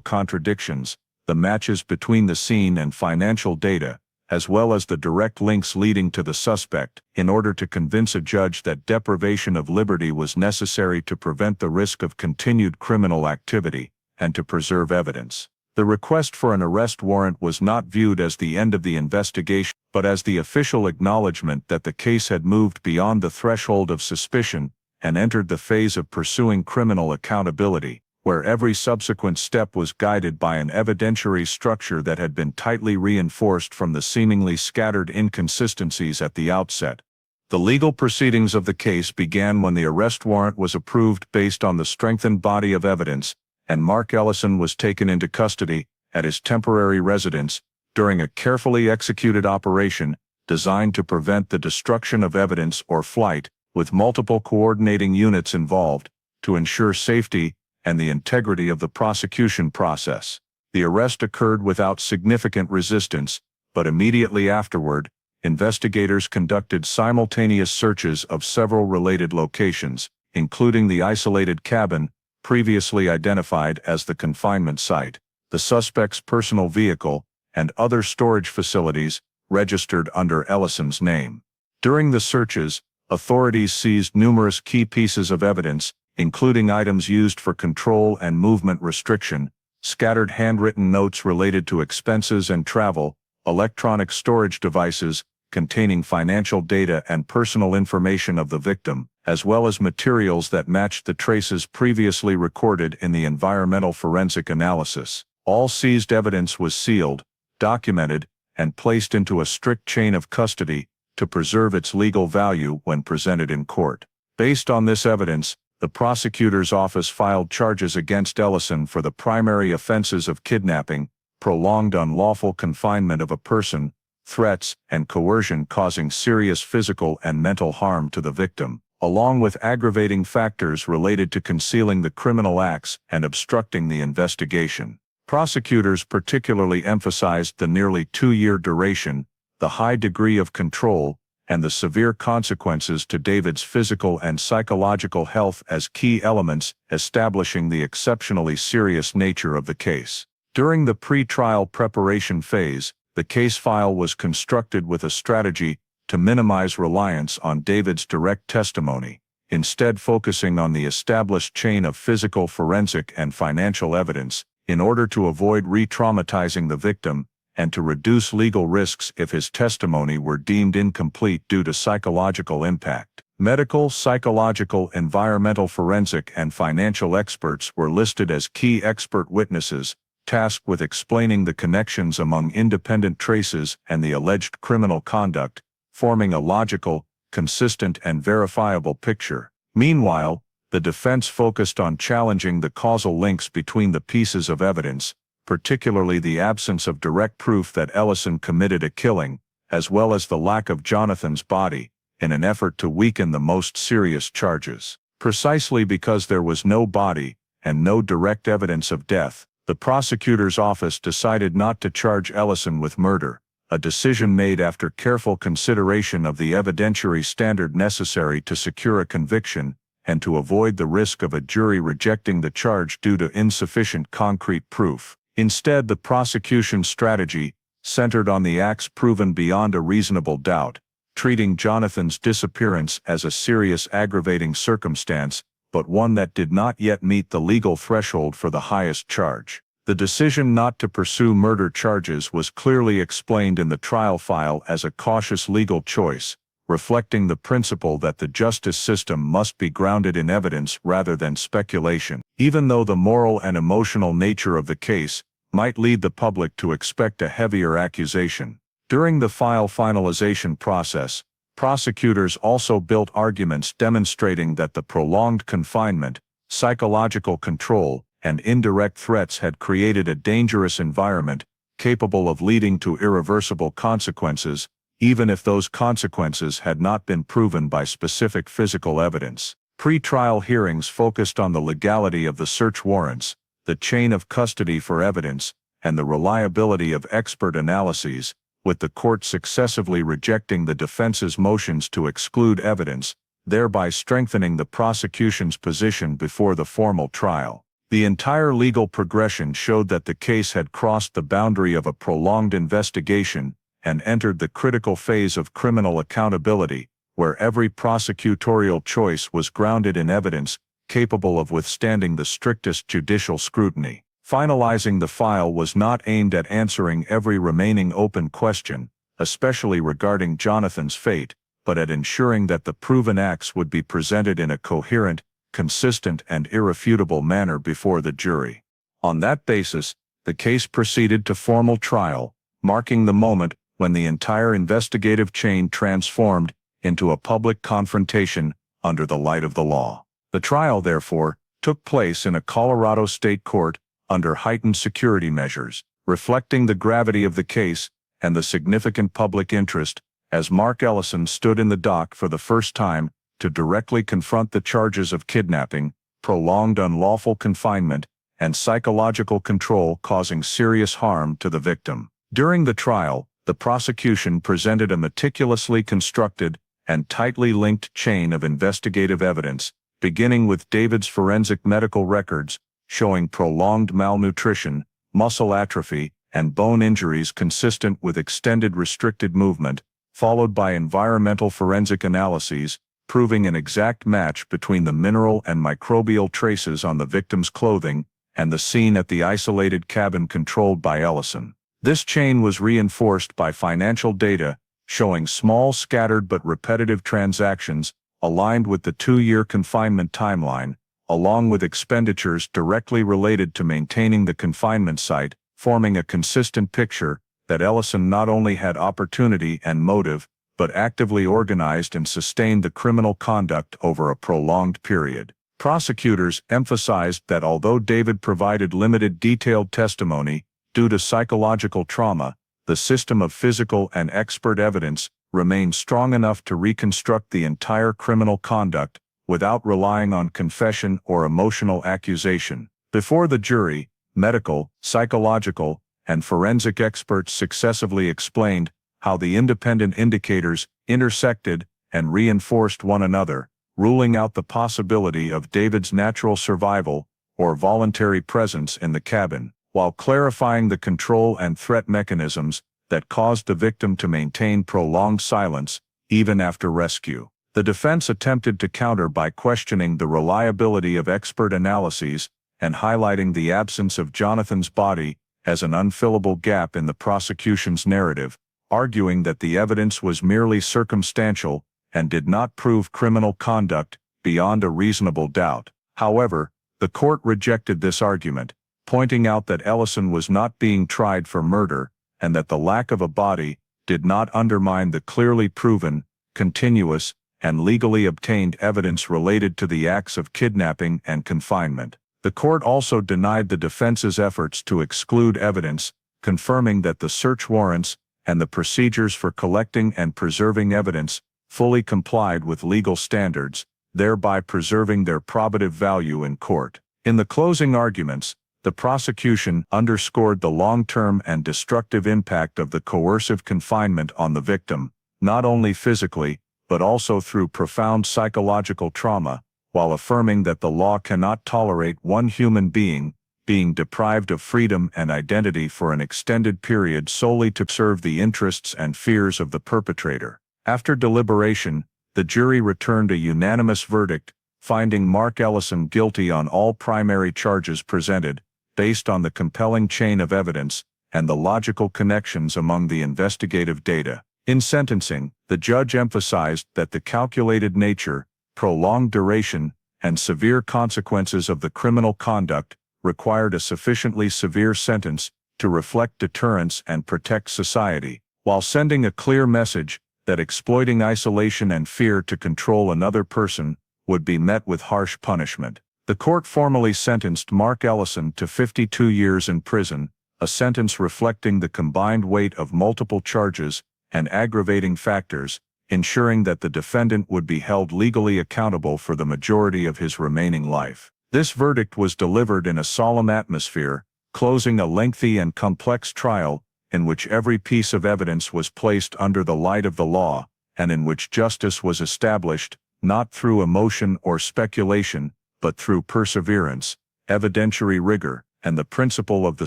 contradictions, the matches between the scene and financial data, as well as the direct links leading to the suspect, in order to convince a judge that deprivation of liberty was necessary to prevent the risk of continued criminal activity, and to preserve evidence. The request for an arrest warrant was not viewed as the end of the investigation, but as the official acknowledgement that the case had moved beyond the threshold of suspicion and entered the phase of pursuing criminal accountability, where every subsequent step was guided by an evidentiary structure that had been tightly reinforced from the seemingly scattered inconsistencies at the outset. The legal proceedings of the case began when the arrest warrant was approved based on the strengthened body of evidence, and Mark Ellison was taken into custody at his temporary residence during a carefully executed operation designed to prevent the destruction of evidence or flight, with multiple coordinating units involved, to ensure safety and the integrity of the prosecution process. The arrest occurred without significant resistance, but immediately afterward, investigators conducted simultaneous searches of several related locations, including the isolated cabin, previously identified as the confinement site, the suspect's personal vehicle, and other storage facilities registered under Ellison's name. During the searches, authorities seized numerous key pieces of evidence, including items used for control and movement restriction, scattered handwritten notes related to expenses and travel, electronic storage devices containing financial data and personal information of the victim, as well as materials that matched the traces previously recorded in the environmental forensic analysis. All seized evidence was sealed, documented, and placed into a strict chain of custody to preserve its legal value when presented in court. Based on this evidence, the prosecutor's office filed charges against Ellison for the primary offenses of kidnapping, prolonged unlawful confinement of a person, threats, and coercion causing serious physical and mental harm to the victim, along with aggravating factors related to concealing the criminal acts and obstructing the investigation. Prosecutors particularly emphasized the nearly 2-year duration, the high degree of control, and the severe consequences to David's physical and psychological health as key elements establishing the exceptionally serious nature of the case. During the pre-trial preparation phase, the case file was constructed with a strategy to minimize reliance on David's direct testimony, instead focusing on the established chain of physical, forensic, and financial evidence, in order to avoid re-traumatizing the victim and to reduce legal risks if his testimony were deemed incomplete due to psychological impact. Medical, psychological, environmental forensic, and financial experts were listed as key expert witnesses, tasked with explaining the connections among independent traces and the alleged criminal conduct, forming a logical, consistent, and verifiable picture. Meanwhile, the defense focused on challenging the causal links between the pieces of evidence, particularly the absence of direct proof that Ellison committed a killing, as well as the lack of Jonathan's body, in an effort to weaken the most serious charges. Precisely because there was no body and no direct evidence of death, the prosecutor's office decided not to charge Ellison with murder, a decision made after careful consideration of the evidentiary standard necessary to secure a conviction and to avoid the risk of a jury rejecting the charge due to insufficient concrete proof. Instead, the prosecution's strategy centered on the acts proven beyond a reasonable doubt, treating Jonathan's disappearance as a serious aggravating circumstance, but one that did not yet meet the legal threshold for the highest charge. The decision not to pursue murder charges was clearly explained in the trial file as a cautious legal choice, reflecting the principle that the justice system must be grounded in evidence rather than speculation. Even though the moral and emotional nature of the case might lead the public to expect a heavier accusation, during the file finalization process, Prosecutors also built arguments demonstrating that the prolonged confinement, psychological control, and indirect threats had created a dangerous environment capable of leading to irreversible consequences, even if those consequences had not been proven by specific physical evidence. Pre-trial hearings focused on the legality of the search warrants, the chain of custody for evidence, and the reliability of expert analyses, with the court successively rejecting the defense's motions to exclude evidence, thereby strengthening the prosecution's position before the formal trial. The entire legal progression showed that the case had crossed the boundary of a prolonged investigation and entered the critical phase of criminal accountability, where every prosecutorial choice was grounded in evidence capable of withstanding the strictest judicial scrutiny. Finalizing the file was not aimed at answering every remaining open question, especially regarding Jonathan's fate, but at ensuring that the proven acts would be presented in a coherent, consistent, and irrefutable manner before the jury. On that basis, the case proceeded to formal trial, marking the moment when the entire investigative chain transformed into a public confrontation under the light of the law. The trial, therefore, took place in a Colorado state court under heightened security measures, reflecting the gravity of the case and the significant public interest, as Mark Ellison stood in the dock for the first time to directly confront the charges of kidnapping, prolonged unlawful confinement, and psychological control causing serious harm to the victim. During the trial, the prosecution presented a meticulously constructed and tightly linked chain of investigative evidence, beginning with David's forensic medical records, showing prolonged malnutrition, muscle atrophy, and bone injuries consistent with extended restricted movement, followed by environmental forensic analyses, proving an exact match between the mineral and microbial traces on the victim's clothing and the scene at the isolated cabin controlled by Ellison. This chain was reinforced by financial data, showing small scattered but repetitive transactions aligned with the 2-year confinement timeline, along with expenditures directly related to maintaining the confinement site, forming a consistent picture that Ellison not only had opportunity and motive, but actively organized and sustained the criminal conduct over a prolonged period. Prosecutors emphasized that although David provided limited detailed testimony due to psychological trauma, the system of physical and expert evidence remained strong enough to reconstruct the entire criminal conduct without relying on confession or emotional accusation. Before the jury, medical, psychological, and forensic experts successively explained how the independent indicators intersected and reinforced one another, ruling out the possibility of David's natural survival or voluntary presence in the cabin, while clarifying the control and threat mechanisms that caused the victim to maintain prolonged silence even after rescue. The defense attempted to counter by questioning the reliability of expert analyses and highlighting the absence of Jonathan's body as an unfillable gap in the prosecution's narrative, arguing that the evidence was merely circumstantial and did not prove criminal conduct beyond a reasonable doubt. However, the court rejected this argument, pointing out that Ellison was not being tried for murder and that the lack of a body did not undermine the clearly proven, continuous, and legally obtained evidence related to the acts of kidnapping and confinement. The court also denied the defense's efforts to exclude evidence, confirming that the search warrants and the procedures for collecting and preserving evidence fully complied with legal standards, thereby preserving their probative value in court. In the closing arguments, the prosecution underscored the long-term and destructive impact of the coercive confinement on the victim, not only physically, but also through profound psychological trauma, while affirming that the law cannot tolerate one human being being deprived of freedom and identity for an extended period solely to serve the interests and fears of the perpetrator. After deliberation, the jury returned a unanimous verdict, finding Mark Ellison guilty on all primary charges presented, based on the compelling chain of evidence and the logical connections among the investigative data. In sentencing, the judge emphasized that the calculated nature, prolonged duration, and severe consequences of the criminal conduct required a sufficiently severe sentence to reflect deterrence and protect society, while sending a clear message that exploiting isolation and fear to control another person would be met with harsh punishment. The court formally sentenced Mark Ellison to 52 years in prison, a sentence reflecting the combined weight of multiple charges and aggravating factors, ensuring that the defendant would be held legally accountable for the majority of his remaining life. This verdict was delivered in a solemn atmosphere, closing a lengthy and complex trial in which every piece of evidence was placed under the light of the law, and in which justice was established, not through emotion or speculation, but through perseverance, evidentiary rigor, and the principle of the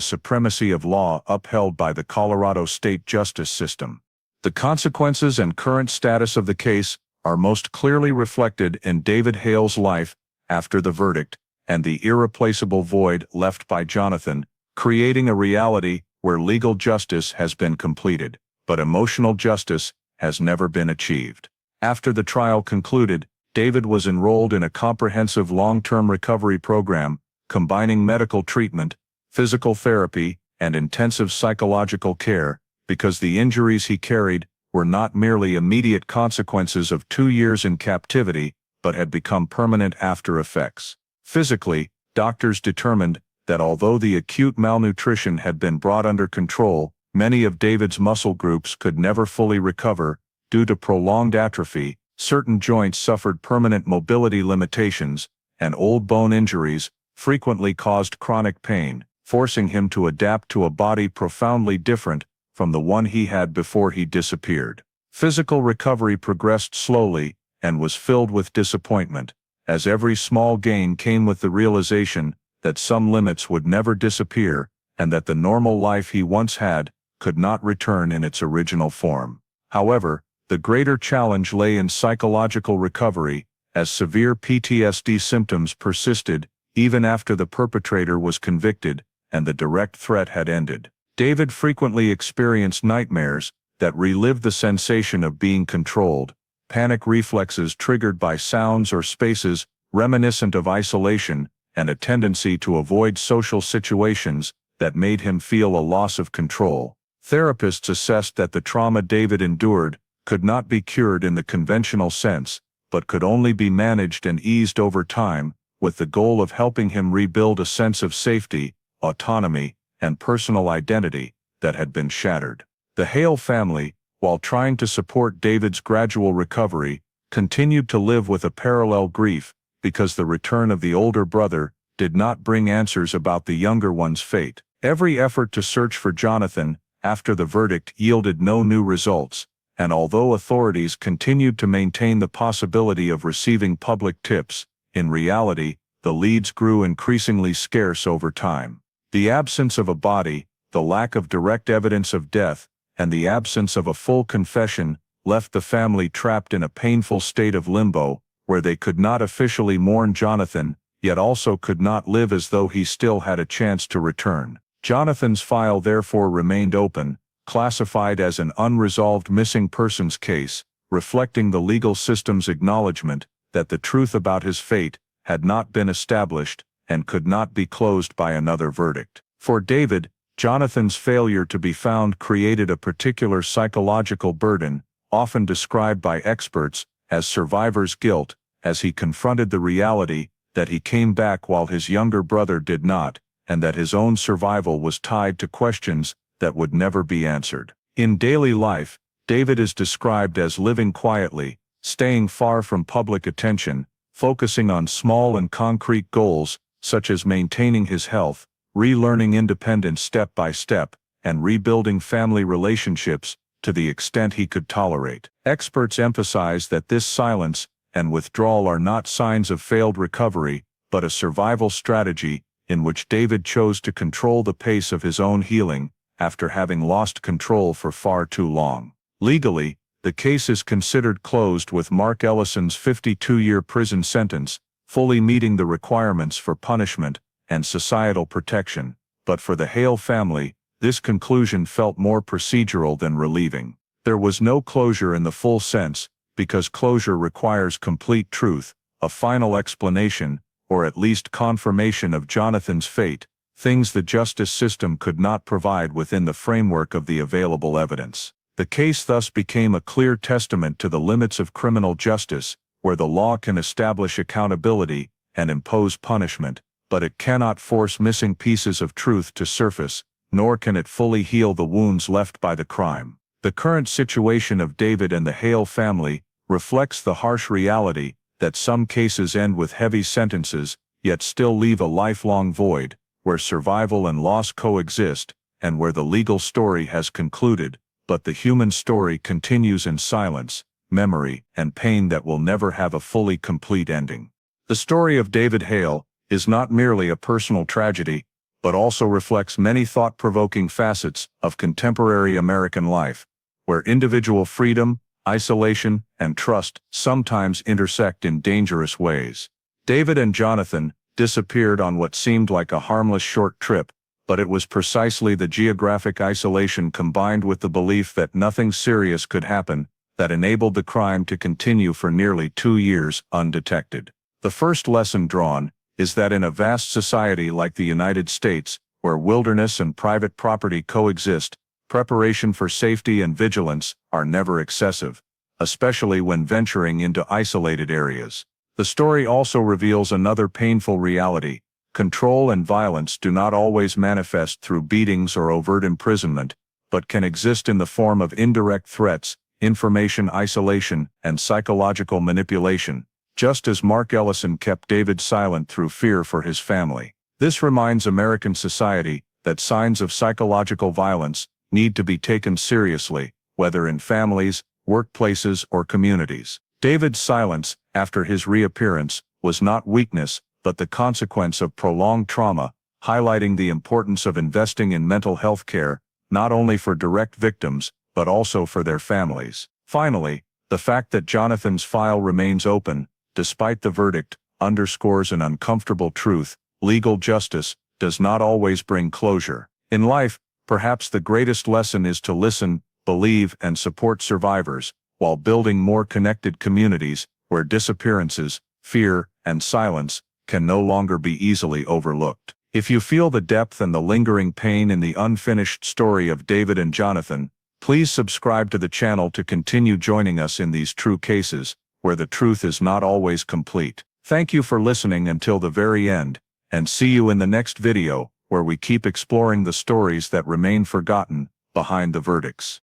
supremacy of law upheld by the Colorado state justice system. The consequences and current status of the case are most clearly reflected in David Hale's life after the verdict, and the irreplaceable void left by Jonathan, creating a reality where legal justice has been completed, but emotional justice has never been achieved. After the trial concluded, David was enrolled in a comprehensive long-term recovery program, combining medical treatment, physical therapy, and intensive psychological care, because the injuries he carried were not merely immediate consequences of 2 years in captivity, but had become permanent after effects. Physically, doctors determined that although the acute malnutrition had been brought under control, many of David's muscle groups could never fully recover due to prolonged atrophy. Certain joints suffered permanent mobility limitations, and old bone injuries frequently caused chronic pain, forcing him to adapt to a body profoundly different from the one he had before he disappeared. Physical recovery progressed slowly and was filled with disappointment, as every small gain came with the realization that some limits would never disappear and that the normal life he once had could not return in its original form. However, the greater challenge lay in psychological recovery, as severe PTSD symptoms persisted even after the perpetrator was convicted and the direct threat had ended. David frequently experienced nightmares that relived the sensation of being controlled, panic reflexes triggered by sounds or spaces reminiscent of isolation, and a tendency to avoid social situations that made him feel a loss of control. Therapists assessed that the trauma David endured could not be cured in the conventional sense, but could only be managed and eased over time, with the goal of helping him rebuild a sense of safety, autonomy, and personal identity that had been shattered. The Hale family, while trying to support David's gradual recovery, continued to live with a parallel grief, because the return of the older brother did not bring answers about the younger one's fate. Every effort to search for Jonathan after the verdict yielded no new results, and although authorities continued to maintain the possibility of receiving public tips, in reality, the leads grew increasingly scarce over time. The absence of a body, the lack of direct evidence of death, and the absence of a full confession left the family trapped in a painful state of limbo, where they could not officially mourn Jonathan, yet also could not live as though he still had a chance to return. Jonathan's file therefore remained open, classified as an unresolved missing persons case, reflecting the legal system's acknowledgement that the truth about his fate had not been established and could not be closed by another verdict. For David, Jonathan's failure to be found created a particular psychological burden, often described by experts as survivor's guilt, as he confronted the reality that he came back while his younger brother did not, and that his own survival was tied to questions that would never be answered. In daily life, David is described as living quietly, staying far from public attention, focusing on small and concrete goals, such as maintaining his health, relearning independence step by step, and rebuilding family relationships to the extent he could tolerate. Experts emphasize that this silence and withdrawal are not signs of failed recovery, but a survival strategy in which David chose to control the pace of his own healing after having lost control for far too long. Legally, the case is considered closed with Mark Ellison's 52-year prison sentence, fully meeting the requirements for punishment and societal protection, but for the Hale family, this conclusion felt more procedural than relieving. There was no closure in the full sense, because closure requires complete truth, a final explanation, or at least confirmation of Jonathan's fate, things the justice system could not provide within the framework of the available evidence. The case thus became a clear testament to the limits of criminal justice, where the law can establish accountability and impose punishment, but it cannot force missing pieces of truth to surface, nor can it fully heal the wounds left by the crime. The current situation of David and the Hale family reflects the harsh reality that some cases end with heavy sentences, yet still leave a lifelong void, where survival and loss coexist, and where the legal story has concluded, but the human story continues in silence, memory, and pain that will never have a fully complete ending. The story of David Hale is not merely a personal tragedy, but also reflects many thought-provoking facets of contemporary American life, where individual freedom, isolation, and trust sometimes intersect in dangerous ways. David and Jonathan disappeared on what seemed like a harmless short trip, but it was precisely the geographic isolation combined with the belief that nothing serious could happen that enabled the crime to continue for nearly 2 years undetected. The first lesson drawn is that in a vast society like the United States, where wilderness and private property coexist, preparation for safety and vigilance are never excessive, especially when venturing into isolated areas. The story also reveals another painful reality. Control and violence do not always manifest through beatings or overt imprisonment, but can exist in the form of indirect threats, information isolation, and psychological manipulation, just as Mark Ellison kept David silent through fear for his family. This reminds American society that signs of psychological violence need to be taken seriously, whether in families, workplaces, or communities. David's silence, after his reappearance, was not weakness, but the consequence of prolonged trauma, highlighting the importance of investing in mental health care, not only for direct victims, but also for their families. Finally, the fact that Jonathan's file remains open, despite the verdict, underscores an uncomfortable truth: legal justice does not always bring closure. In life, perhaps the greatest lesson is to listen, believe, and support survivors, while building more connected communities where disappearances, fear, and silence can no longer be easily overlooked. If you feel the depth and the lingering pain in the unfinished story of David and Jonathan, please subscribe to the channel to continue joining us in these true cases, where the truth is not always complete. Thank you for listening until the very end, and see you in the next video, where we keep exploring the stories that remain forgotten behind the verdicts.